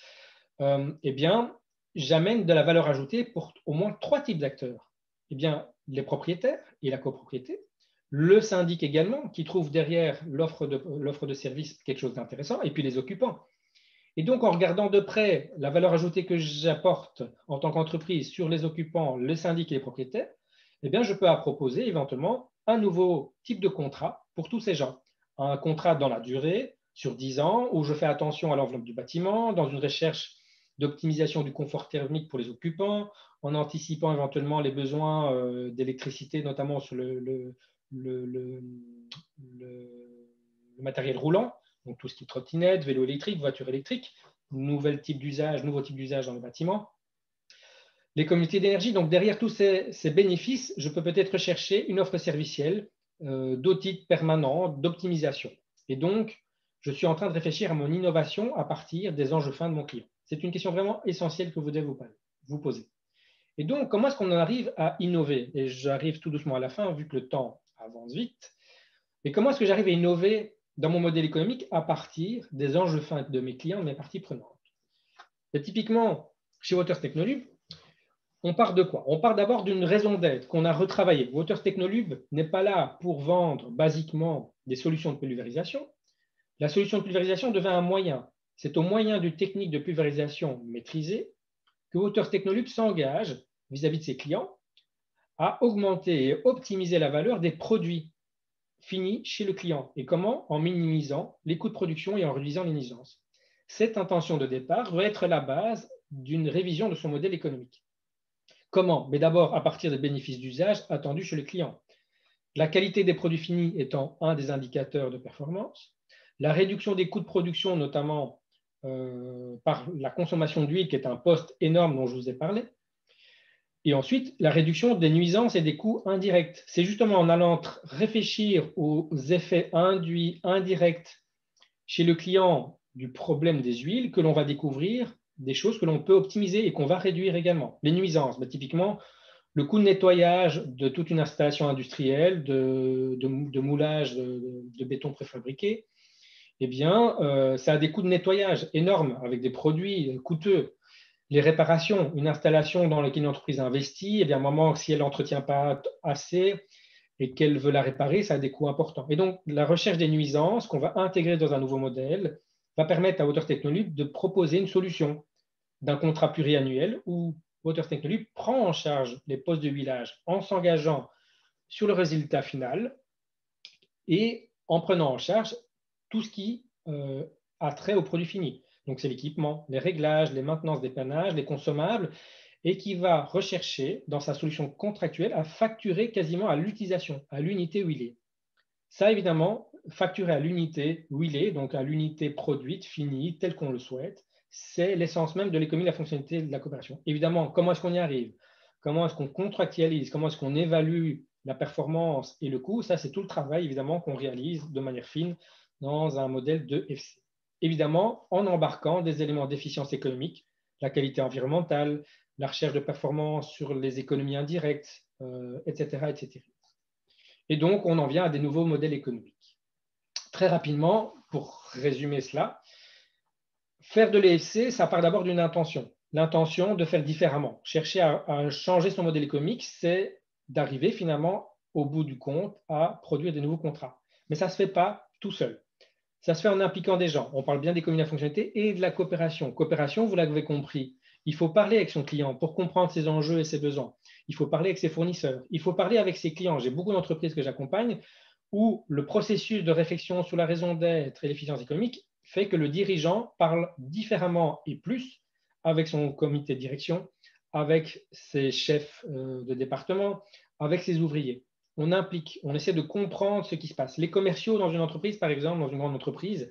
eh bien, j'amène de la valeur ajoutée pour au moins 3 types d'acteurs. Eh bien, les propriétaires et la copropriété, le syndic également, qui trouve derrière l'offre de service quelque chose d'intéressant, et puis les occupants. Et donc, en regardant de près la valeur ajoutée que j'apporte en tant qu'entreprise sur les occupants, le syndic et les propriétaires, eh bien, je peux proposer éventuellement un nouveau type de contrat pour tous ces gens. Un contrat dans la durée, sur 10 ans, où je fais attention à l'enveloppe du bâtiment, dans une recherche d'optimisation du confort thermique pour les occupants, en anticipant éventuellement les besoins d'électricité, notamment sur le matériel roulant, donc tout ce qui est trottinette, vélo électrique, voiture électrique, nouveau type d'usage dans le bâtiment. Les communautés d'énergie, donc derrière tous ces bénéfices, je peux peut-être rechercher une offre servicielle d'audit permanent, d'optimisation. Et donc, je suis en train de réfléchir à mon innovation à partir des enjeux fins de mon client. C'est une question vraiment essentielle que vous devez vous poser. Et donc, comment est-ce qu'on arrive à innover? Et j'arrive tout doucement à la fin, vu que le temps avance vite. Mais comment est-ce que j'arrive à innover dans mon modèle économique à partir des enjeux fins de mes clients, de mes parties prenantes? Et typiquement, chez Wolters Technolib, on part de quoi? On part d'abord d'une raison d'être qu'on a retravaillée. Wolters Technolib n'est pas là pour vendre basiquement des solutions de pulvérisation. La solution de pulvérisation devient un moyen. C'est au moyen d'une technique de pulvérisation maîtrisée que Wolters Technolib s'engage vis-à-vis de ses clients à augmenter et optimiser la valeur des produits finis chez le client. Et comment? En minimisant les coûts de production et en réduisant les nuisances. Cette intention de départ va être la base d'une révision de son modèle économique. Comment? Mais d'abord, à partir des bénéfices d'usage attendus chez le client. La qualité des produits finis étant un des indicateurs de performance. La réduction des coûts de production, notamment par la consommation d'huile, qui est un poste énorme dont je vous ai parlé. Et ensuite, la réduction des nuisances et des coûts indirects. C'est justement en allant réfléchir aux effets induits, indirects chez le client du problème des huiles que l'on va découvrir des choses que l'on peut optimiser et qu'on va réduire également. Les nuisances, typiquement, le coût de nettoyage de toute une installation industrielle, de moulage de béton préfabriqué, eh bien, ça a des coûts de nettoyage énormes avec des produits coûteux. Les réparations, une installation dans laquelle une entreprise investit, eh bien, à un moment, si elle n'entretient pas assez et qu'elle veut la réparer, ça a des coûts importants. Et donc, la recherche des nuisances qu'on va intégrer dans un nouveau modèle va permettre à Wolters Technolib de proposer une solution d'un contrat pluriannuel où Wolters Technolib prend en charge les postes de huilage en s'engageant sur le résultat final et en prenant en charge tout ce qui a trait au produit fini. Donc, c'est l'équipement, les réglages, les maintenances, dépannages, les consommables, et qui va rechercher, dans sa solution contractuelle, à facturer quasiment à l'utilisation, à l'unité huilée. Ça, évidemment, facturer à l'unité huilée, donc à l'unité produite, finie, telle qu'on le souhaite, c'est l'essence même de l'économie, de la fonctionnalité de la coopération. Évidemment, comment est-ce qu'on y arrive? Comment est-ce qu'on contractualise? Comment est-ce qu'on évalue la performance et le coût, ça c'est tout le travail évidemment qu'on réalise de manière fine dans un modèle de FC. Évidemment, en embarquant des éléments d'efficience économique, la qualité environnementale, la recherche de performance sur les économies indirectes, etc., etc. Et donc, on en vient à des nouveaux modèles économiques. Très rapidement, pour résumer cela, faire de l'EFC, ça part d'abord d'une intention. L'intention de faire différemment. Chercher à changer son modèle économique, c'est d'arriver finalement, au bout du compte, à produire des nouveaux contrats. Mais ça ne se fait pas tout seul. Ça se fait en impliquant des gens. On parle bien d'économie à fonctionnalité et de la coopération. Coopération, vous l'avez compris, il faut parler avec son client pour comprendre ses enjeux et ses besoins. Il faut parler avec ses fournisseurs. Il faut parler avec ses clients. J'ai beaucoup d'entreprises que j'accompagne où le processus de réflexion sur la raison d'être et l'efficience économique fait que le dirigeant parle différemment et plus avec son comité de direction, avec ses chefs de département, avec ses ouvriers. On implique, on essaie de comprendre ce qui se passe. Les commerciaux dans une entreprise, par exemple, dans une grande entreprise,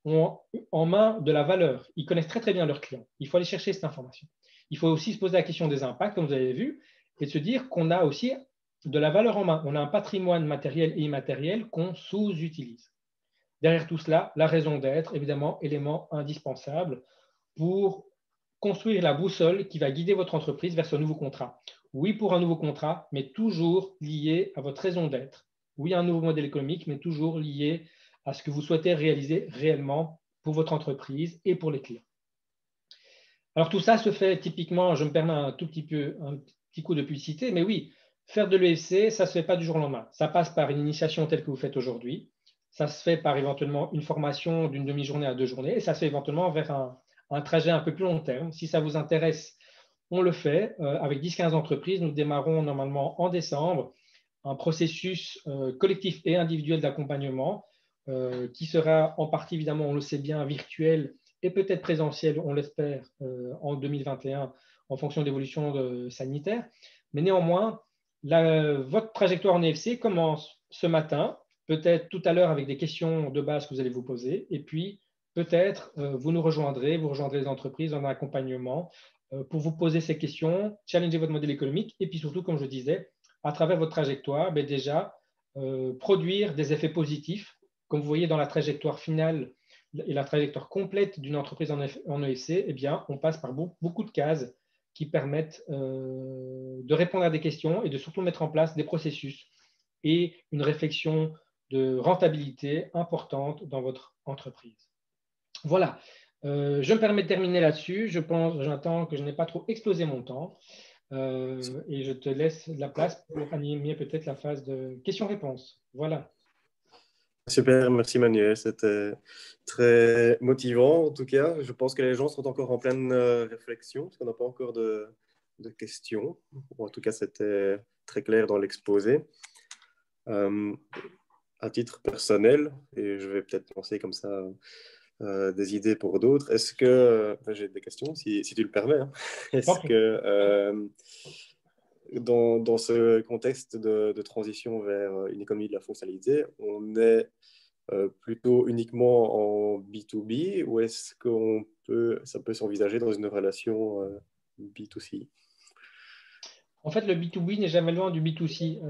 ont en main de la valeur. Ils connaissent très très bien leurs clients. Il faut aller chercher cette information. Il faut aussi se poser la question des impacts, comme vous avez vu, et de se dire qu'on a aussi de la valeur en main. On a un patrimoine matériel et immatériel qu'on sous-utilise. Derrière tout cela, la raison d'être, évidemment, élément indispensable pour construire la boussole qui va guider votre entreprise vers ce nouveau contrat. Oui, pour un nouveau contrat, mais toujours lié à votre raison d'être. Oui, un nouveau modèle économique, mais toujours lié à ce que vous souhaitez réaliser réellement pour votre entreprise et pour les clients. Alors tout ça se fait typiquement, je me permets un petit coup de publicité, mais oui, faire de l'EFC, ça ne se fait pas du jour au lendemain. Ça passe par une initiation telle que vous faites aujourd'hui. Ça se fait par éventuellement une formation d'une demi-journée à 2 journées et ça se fait éventuellement vers un trajet un peu plus long terme. Si ça vous intéresse, on le fait. Avec 10-15 entreprises, nous démarrons normalement en décembre un processus collectif et individuel d'accompagnement qui sera en partie, évidemment, on le sait bien, virtuel et peut-être présentiel, on l'espère, en 2021 en fonction de l'évolution sanitaire. Mais néanmoins, votre trajectoire en EFC commence ce matin, peut-être tout à l'heure avec des questions de base que vous allez vous poser, et puis peut-être vous rejoindrez les entreprises en accompagnement pour vous poser ces questions, challenger votre modèle économique, et puis surtout, comme je disais, à travers votre trajectoire, déjà produire des effets positifs. Comme vous voyez dans la trajectoire finale et la trajectoire complète d'une entreprise en EFC, on passe par beaucoup de cases qui permettent de répondre à des questions et de surtout mettre en place des processus et une réflexion de rentabilité importante dans votre entreprise. Voilà. Je me permets de terminer là-dessus. J'attends que je n'ai pas trop explosé mon temps. Et je te laisse la place pour animer peut-être la phase de questions-réponses. Voilà. Super, merci Manuel. C'était très motivant en tout cas. Je pense que les gens sont encore en pleine réflexion parce qu'on n'a pas encore de questions. En tout cas, c'était très clair dans l'exposé. À titre personnel, et je vais peut-être lancer comme ça des idées pour d'autres. Est-ce que, j'ai des questions si tu le permets, hein. Est-ce que dans ce contexte de transition vers une économie de la fonctionnalité, on est plutôt uniquement en B2B ou est-ce que ça peut s'envisager dans une relation B2C? En fait, le B2B n'est jamais loin du B2C.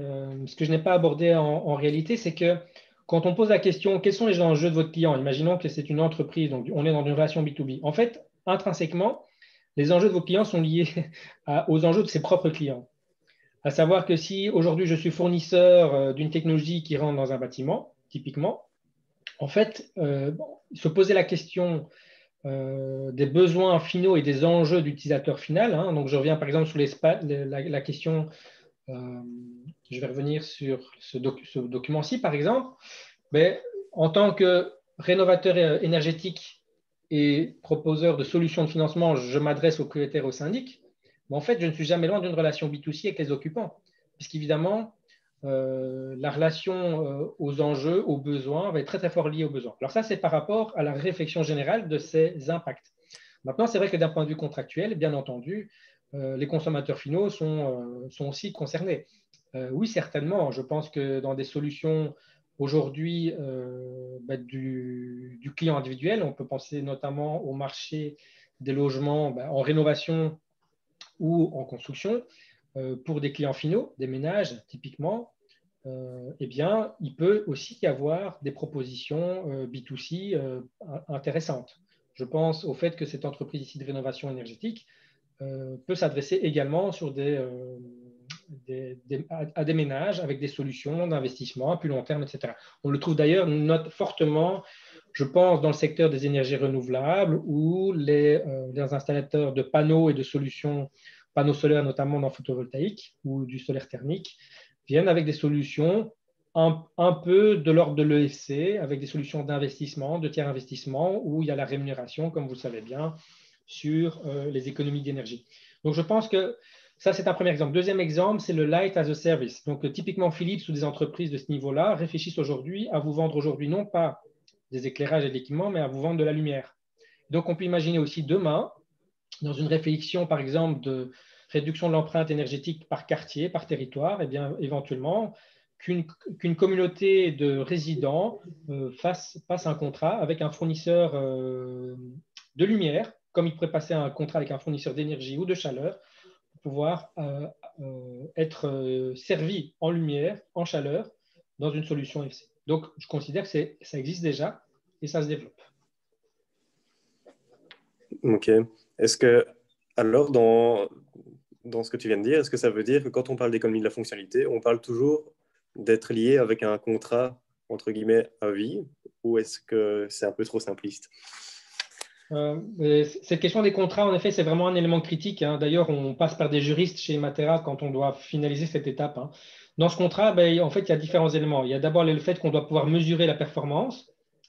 Ce que je n'ai pas abordé en réalité, c'est que quand on pose la question, quels sont les enjeux de votre client? Imaginons que c'est une entreprise, donc on est dans une relation B2B. En fait, intrinsèquement, les enjeux de vos clients sont liés aux enjeux de ses propres clients. À savoir que si aujourd'hui je suis fournisseur d'une technologie qui rentre dans un bâtiment, typiquement, en fait, se poser la question des besoins finaux et des enjeux d'utilisateur final. Hein. Donc, je reviens par exemple sur la question, je vais revenir sur ce document-ci, par exemple. Mais, en tant que rénovateur énergétique et proposeur de solutions de financement, je m'adresse aux propriétaires, aux syndics. Mais en fait, je ne suis jamais loin d'une relation B2C avec les occupants. Puisqu'évidemment, la relation aux enjeux, aux besoins, va être très, très fort liée aux besoins. Alors ça, c'est par rapport à la réflexion générale de ces impacts. Maintenant, c'est vrai que d'un point de vue contractuel, bien entendu, les consommateurs finaux sont aussi concernés. Oui, certainement. Je pense que dans des solutions aujourd'hui du client individuel, on peut penser notamment au marché des logements en rénovation ou en construction, pour des clients finaux, des ménages typiquement, eh bien, il peut aussi y avoir des propositions B2C intéressantes. Je pense au fait que cette entreprise ici de rénovation énergétique peut s'adresser également sur à des ménages avec des solutions d'investissement à plus long terme, etc. On le trouve d'ailleurs note fortement, je pense, dans le secteur des énergies renouvelables où les installateurs de panneaux et de solutions, panneaux solaires notamment dans le photovoltaïque ou du solaire thermique, viennent avec des solutions un peu de l'ordre de l'EFC, avec des solutions d'investissement, de tiers investissement, où il y a la rémunération, comme vous le savez bien, sur les économies d'énergie. Donc, je pense que ça, c'est un premier exemple. Deuxième exemple, c'est le Light as a Service. Donc, typiquement, Philips ou des entreprises de ce niveau-là réfléchissent aujourd'hui à vous vendre aujourd'hui non pas des éclairages et de l'équipement, mais à vous vendre de la lumière. Donc, on peut imaginer aussi demain, dans une réflexion, par exemple, de réduction de l'empreinte énergétique par quartier, par territoire, et bien, éventuellement, qu'une communauté de résidents passe un contrat avec un fournisseur de lumière, comme il pourrait passer un contrat avec un fournisseur d'énergie ou de chaleur, pour pouvoir être servi en lumière, en chaleur, dans une solution FC. Donc, je considère que ça existe déjà et ça se développe. Ok. Est-ce que, alors, dans ce que tu viens de dire, est-ce que ça veut dire que quand on parle d'économie de la fonctionnalité, on parle toujours d'être lié avec un contrat, entre guillemets, à vie, ou est-ce que c'est un peu trop simpliste? Cette question des contrats, en effet, c'est vraiment un élément critique, hein. D'ailleurs, on passe par des juristes chez Matera quand on doit finaliser cette étape, hein. Dans ce contrat, en fait, il y a différents éléments. Il y a d'abord le fait qu'on doit pouvoir mesurer la performance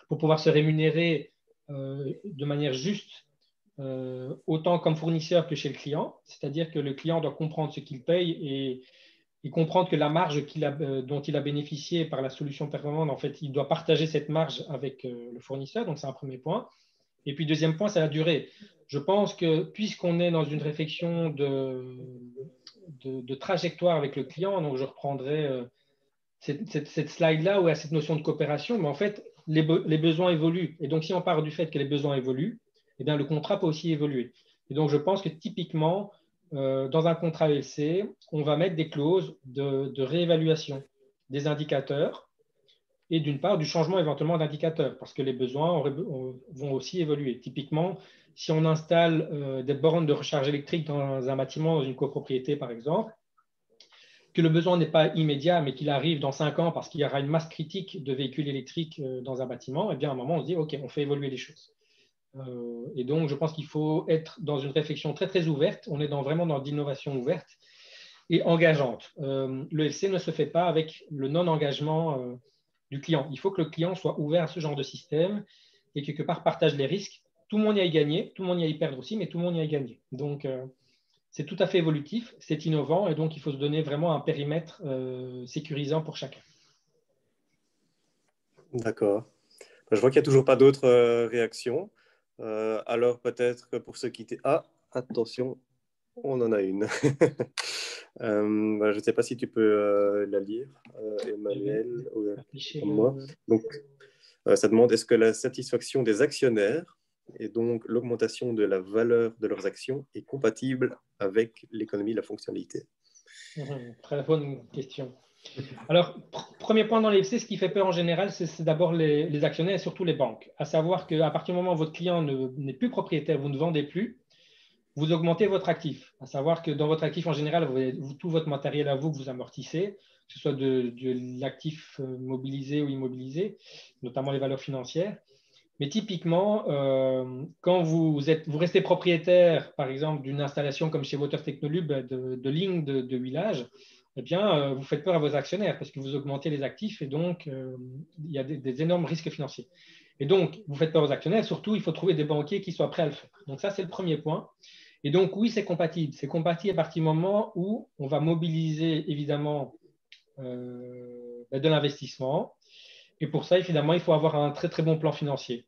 pour pouvoir se rémunérer de manière juste, autant comme fournisseur que chez le client. C'est-à-dire que le client doit comprendre ce qu'il paye et comprendre que la marge dont il a bénéficié par la solution performante, en fait, il doit partager cette marge avec le fournisseur. Donc, c'est un premier point. Et puis, deuxième point, c'est la durée. Je pense que puisqu'on est dans une réflexion de trajectoire avec le client, donc je reprendrai cette slide-là où il y a cette notion de coopération, mais en fait, les besoins évoluent. Et donc, si on part du fait que les besoins évoluent, eh bien, le contrat peut aussi évoluer. Et donc, je pense que typiquement, dans un contrat LC, on va mettre des clauses de réévaluation des indicateurs et d'une part du changement éventuellement d'indicateurs, parce que les besoins vont aussi évoluer. Typiquement, si on installe des bornes de recharge électrique dans un bâtiment, dans une copropriété par exemple, que le besoin n'est pas immédiat, mais qu'il arrive dans 5 ans parce qu'il y aura une masse critique de véhicules électriques dans un bâtiment, et bien à un moment, on se dit, OK, on fait évoluer les choses. Et donc, je pense qu'il faut être dans une réflexion très, très ouverte. On est vraiment dans l'innovation ouverte et engageante. Le FC ne se fait pas avec le non-engagement du client. Il faut que le client soit ouvert à ce genre de système et quelque part partage les risques. Tout le monde y a y gagner, tout le monde y a y perdre aussi, mais tout le monde y a y gagner. Donc, c'est tout à fait évolutif, c'est innovant et donc il faut se donner vraiment un périmètre sécurisant pour chacun. D'accord. Je vois qu'il n'y a toujours pas d'autres réactions. Alors peut-être que pour ceux qui étaient... Ah, attention, on en a une. Je ne sais pas si tu peux la lire, Emmanuel, ou moi. Donc, ça demande, est-ce que la satisfaction des actionnaires et donc l'augmentation de la valeur de leurs actions est compatible avec l'économie de la fonctionnalité? Très bonne question. Alors, premier point dans l'EFC, ce qui fait peur en général, c'est d'abord les actionnaires et surtout les banques. À savoir qu'à partir du moment où votre client n'est plus propriétaire, vous ne vendez plus, vous augmentez votre actif. À savoir que dans votre actif en général, vous avez tout votre matériel à vous que vous amortissez, que ce soit de l'actif mobilisé ou immobilisé, notamment les valeurs financières. Mais typiquement, quand vous restez propriétaire, par exemple, d'une installation comme chez Water Technolube de lignes de huilage, eh bien, vous faites peur à vos actionnaires parce que vous augmentez les actifs et donc il y a des énormes risques financiers. Et donc, vous faites peur aux actionnaires. Surtout, il faut trouver des banquiers qui soient prêts à le faire. Donc, ça, c'est le premier point. Et donc, oui, c'est compatible. C'est compatible à partir du moment où on va mobiliser évidemment de l'investissement. Et pour ça, évidemment, il faut avoir un très, très bon plan financier.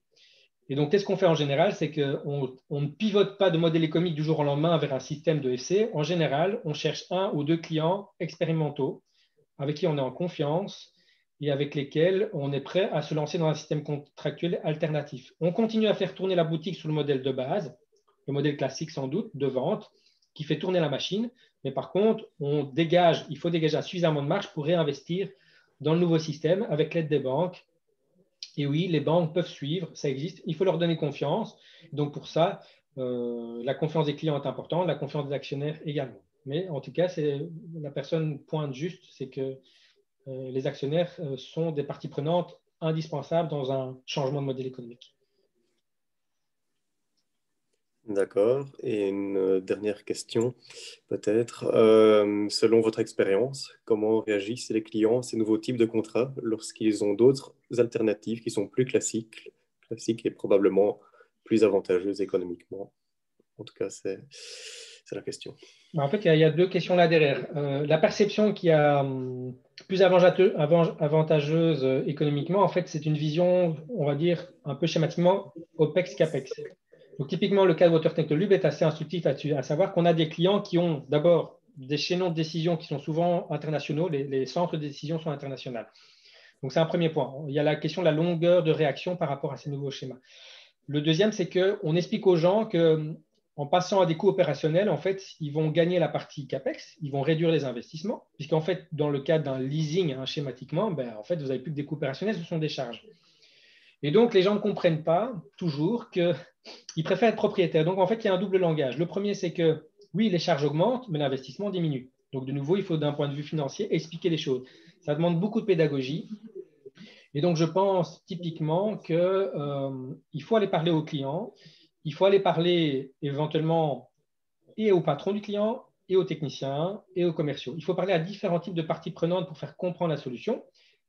Et donc, qu'est-ce qu'on fait en général? C'est qu'on ne pivote pas de modèle économique du jour au lendemain vers un système de FC. En général, on cherche 1 ou 2 clients expérimentaux avec qui on est en confiance et avec lesquels on est prêt à se lancer dans un système contractuel alternatif. On continue à faire tourner la boutique sous le modèle de base, le modèle classique sans doute, de vente, qui fait tourner la machine. Mais par contre, il faut dégager suffisamment de marge pour réinvestir dans le nouveau système avec l'aide des banques. Et oui, les banques peuvent suivre, ça existe. Il faut leur donner confiance. Donc pour ça, la confiance des clients est importante, la confiance des actionnaires également. Mais en tout cas, la personne pointe juste, c'est que les actionnaires sont des parties prenantes indispensables dans un changement de modèle économique. D'accord. Et une dernière question, peut-être. Selon votre expérience, comment réagissent les clients à ces nouveaux types de contrats lorsqu'ils ont d'autres alternatives qui sont plus classiques et probablement plus avantageuses économiquement? En tout cas, c'est la question. En fait, il y a deux questions là derrière. La perception qui est plus avantageuse économiquement, en fait, c'est une vision, on va dire, un peu schématiquement, OPEX-CAPEX. Donc, typiquement, le cas de Water Technolube est assez instructif là-dessus, à savoir qu'on a des clients qui ont d'abord des chaînons de décision qui sont souvent internationaux, les centres de décision sont internationaux. Donc, c'est un premier point. Il y a la question de la longueur de réaction par rapport à ces nouveaux schémas. Le deuxième, c'est qu'on explique aux gens qu'en passant à des coûts opérationnels, en fait, ils vont gagner la partie CAPEX, ils vont réduire les investissements, puisqu'en fait, dans le cas d'un leasing, schématiquement, en fait, vous n'avez plus que des coûts opérationnels, ce sont des charges. Et donc, les gens ne comprennent pas toujours qu'ils préfèrent être propriétaires. Donc, en fait, il y a un double langage. Le premier, c'est que oui, les charges augmentent, mais l'investissement diminue. Donc, de nouveau, il faut, d'un point de vue financier, expliquer les choses. Ça demande beaucoup de pédagogie. Et donc, je pense typiquement qu'il faut aller parler aux clients, il faut aller parler éventuellement et au patron du client, et aux techniciens, et aux commerciaux. Il faut parler à différents types de parties prenantes pour faire comprendre la solution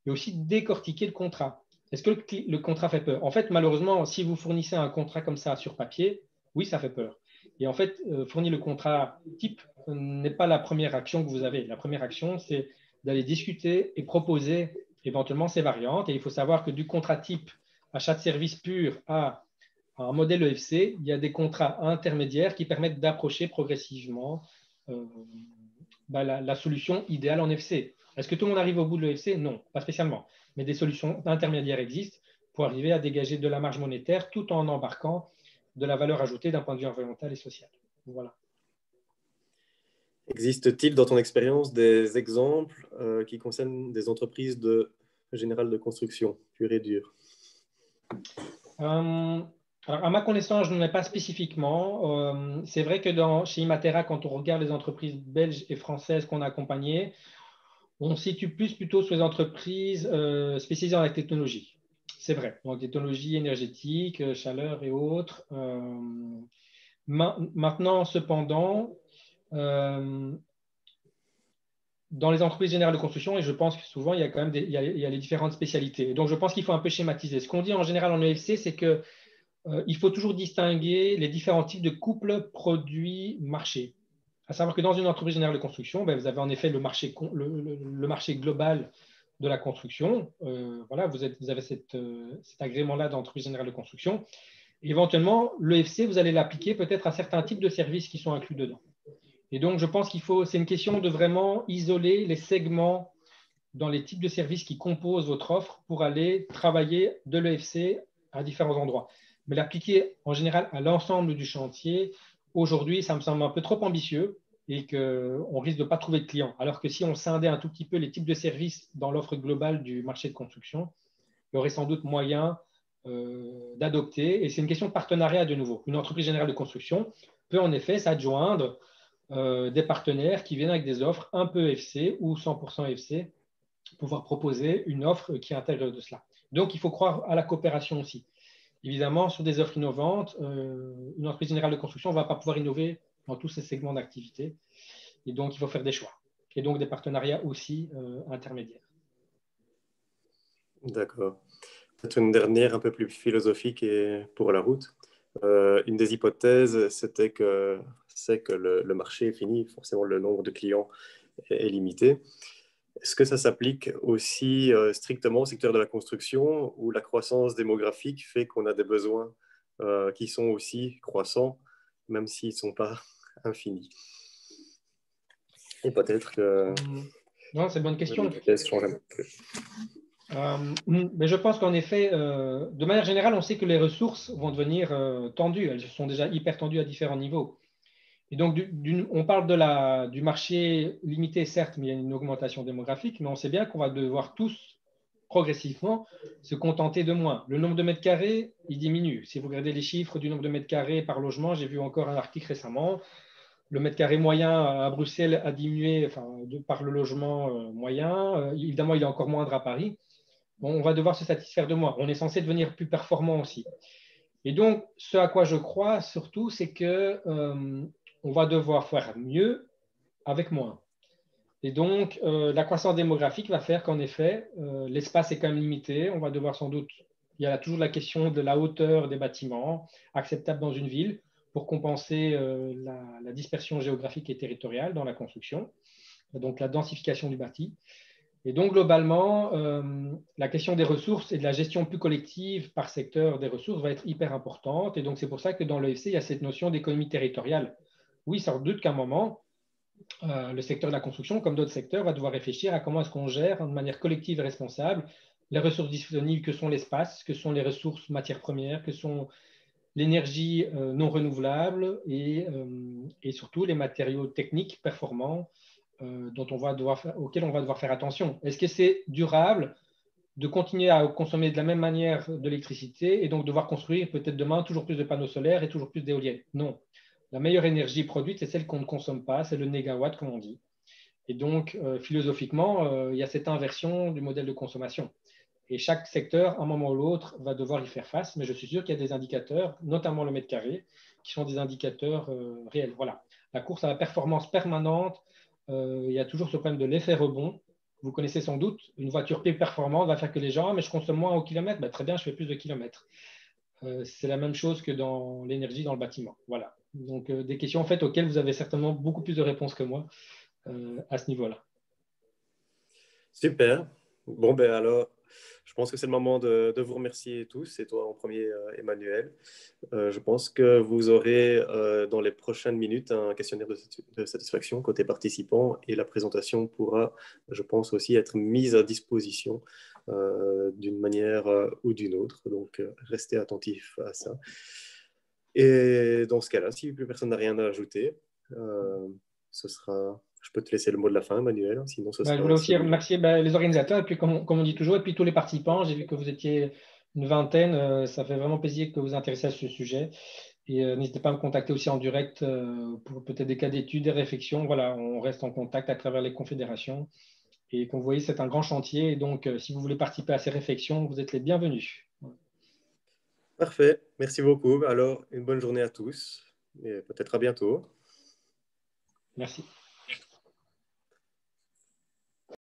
et aussi décortiquer le contrat. Est-ce que le contrat fait peur? En fait, malheureusement, si vous fournissez un contrat comme ça sur papier, oui, ça fait peur. Et en fait, fournir le contrat type n'est pas la première action que vous avez. La première action, c'est d'aller discuter et proposer éventuellement ces variantes. Et il faut savoir que du contrat type achat de service pur à un modèle EFC, il y a des contrats intermédiaires qui permettent d'approcher progressivement la solution idéale en FC. Est-ce que tout le monde arrive au bout de l'EFC? Non, pas spécialement. Mais des solutions intermédiaires existent pour arriver à dégager de la marge monétaire tout en embarquant de la valeur ajoutée d'un point de vue environnemental et social. Voilà. Existe-t-il dans ton expérience des exemples qui concernent des entreprises générales de construction, pure et dure? Alors, à ma connaissance, je n'en ai pas spécifiquement. C'est vrai que chez Imatera, quand on regarde les entreprises belges et françaises qu'on a accompagnées, on se situe plutôt sur les entreprises spécialisées dans la technologie. C'est vrai, donc technologies énergétiques, chaleur et autres. Maintenant, cependant, dans les entreprises générales de construction, et je pense que souvent, il y a quand même il y a les différentes spécialités. Donc, je pense qu'il faut un peu schématiser. Ce qu'on dit en général en EFC, c'est qu'il faut toujours distinguer les différents types de couples produits-marché. À savoir que dans une entreprise générale de construction, vous avez en effet le marché global de la construction. Voilà, vous avez cet agrément-là d'entreprise générale de construction. Et éventuellement, l'EFC, vous allez l'appliquer peut-être à certains types de services qui sont inclus dedans. Et donc, je pense c'est une question de vraiment isoler les segments dans les types de services qui composent votre offre pour aller travailler de l'EFC à différents endroits. Mais l'appliquer en général à l'ensemble du chantier, aujourd'hui, ça me semble un peu trop ambitieux et qu'on risque de ne pas trouver de clients. Alors que si on scindait un tout petit peu les types de services dans l'offre globale du marché de construction, il y aurait sans doute moyen d'adopter. Et c'est une question de partenariat de nouveau. Une entreprise générale de construction peut en effet s'adjoindre des partenaires qui viennent avec des offres un peu FC ou 100% FC, pouvoir proposer une offre qui intègre de cela. Donc, il faut croire à la coopération aussi. Évidemment, sur des offres innovantes, une entreprise générale de construction ne va pas pouvoir innover dans tous ces segments d'activité. Et donc, il faut faire des choix. Et donc, des partenariats aussi intermédiaires. D'accord. Peut-être une dernière un peu plus philosophique et pour la route. Une des hypothèses, c'est que le marché est fini, forcément le nombre de clients est limité. Est-ce que ça s'applique aussi strictement au secteur de la construction où la croissance démographique fait qu'on a des besoins qui sont aussi croissants, même s'ils ne sont pas infinis? Et peut-être que non, c'est une bonne question. l'hypothèse change un peu. Mais je pense qu'en effet, de manière générale, on sait que les ressources vont devenir tendues. Elles sont déjà hyper tendues à différents niveaux. Et donc, on parle du marché limité, certes, mais il y a une augmentation démographique, mais on sait bien qu'on va devoir tous progressivement se contenter de moins. Le nombre de mètres carrés, il diminue. Si vous regardez les chiffres du nombre de mètres carrés par logement, j'ai vu encore un article récemment, le mètre carré moyen à Bruxelles a diminué par le logement moyen. Évidemment, il est encore moindre à Paris. Bon, on va devoir se satisfaire de moins. On est censé devenir plus performant aussi. Et donc, ce à quoi je crois surtout, c'est que on va devoir faire mieux avec moins. Et donc, la croissance démographique va faire qu'en effet, l'espace est quand même limité. On va devoir sans doute, il y a toujours la question de la hauteur des bâtiments acceptables dans une ville pour compenser la dispersion géographique et territoriale dans la construction, donc la densification du bâti. Et donc, globalement, la question des ressources et de la gestion plus collective par secteur des ressources va être hyper importante. Et donc, c'est pour ça que dans l'EFC, il y a cette notion d'économie territoriale. Oui, sans doute qu'à un moment, le secteur de la construction, comme d'autres secteurs, va devoir réfléchir à comment est-ce qu'on gère de manière collective et responsable les ressources disponibles que sont l'espace, que sont les ressources matières premières, que sont l'énergie non renouvelable et surtout les matériaux techniques performants auxquels on va devoir faire attention. Est-ce que c'est durable de continuer à consommer de la même manière de l'électricité et donc devoir construire peut-être demain toujours plus de panneaux solaires et toujours plus d'éoliennes? Non. La meilleure énergie produite, c'est celle qu'on ne consomme pas, c'est le négawatt, comme on dit. Et donc, philosophiquement, il y a cette inversion du modèle de consommation. Et chaque secteur, à un moment ou l'autre, va devoir y faire face. Mais je suis sûr qu'il y a des indicateurs, notamment le mètre carré, qui sont des indicateurs réels. Voilà. La course à la performance permanente, il y a toujours ce problème de l'effet rebond. Vous connaissez sans doute, une voiture plus performante va faire que les gens, mais je consomme moins au kilomètre. Ben, très bien, je fais plus de kilomètres. C'est la même chose que dans l'énergie dans le bâtiment. Voilà. Donc, des questions en fait auxquelles vous avez certainement beaucoup plus de réponses que moi à ce niveau-là. Super. Bon, ben alors, je pense que c'est le moment de vous remercier tous, et toi en premier, Emmanuel. Je pense que vous aurez dans les prochaines minutes un questionnaire de satisfaction côté participants et la présentation pourra, je pense, aussi être mise à disposition d'une manière ou d'une autre. Donc, restez attentifs à ça. Et dans ce cas-là, si plus personne n'a rien à ajouter, ce sera... Je peux te laisser le mot de la fin, Emmanuel, sinon ce Ben, je sera voulais aussi celui. remercier les organisateurs, et puis comme on dit toujours, et puis tous les participants. J'ai vu que vous étiez une vingtaine. Ça fait vraiment plaisir que vous vous intéressiez à ce sujet. Et n'hésitez pas à me contacter aussi en direct pour peut-être des cas d'études, des réflexions. Voilà, on reste en contact à travers les confédérations. Et comme vous voyez, c'est un grand chantier. Et donc, si vous voulez participer à ces réflexions, vous êtes les bienvenus. Parfait, merci beaucoup. Alors, une bonne journée à tous et peut-être à bientôt. Merci.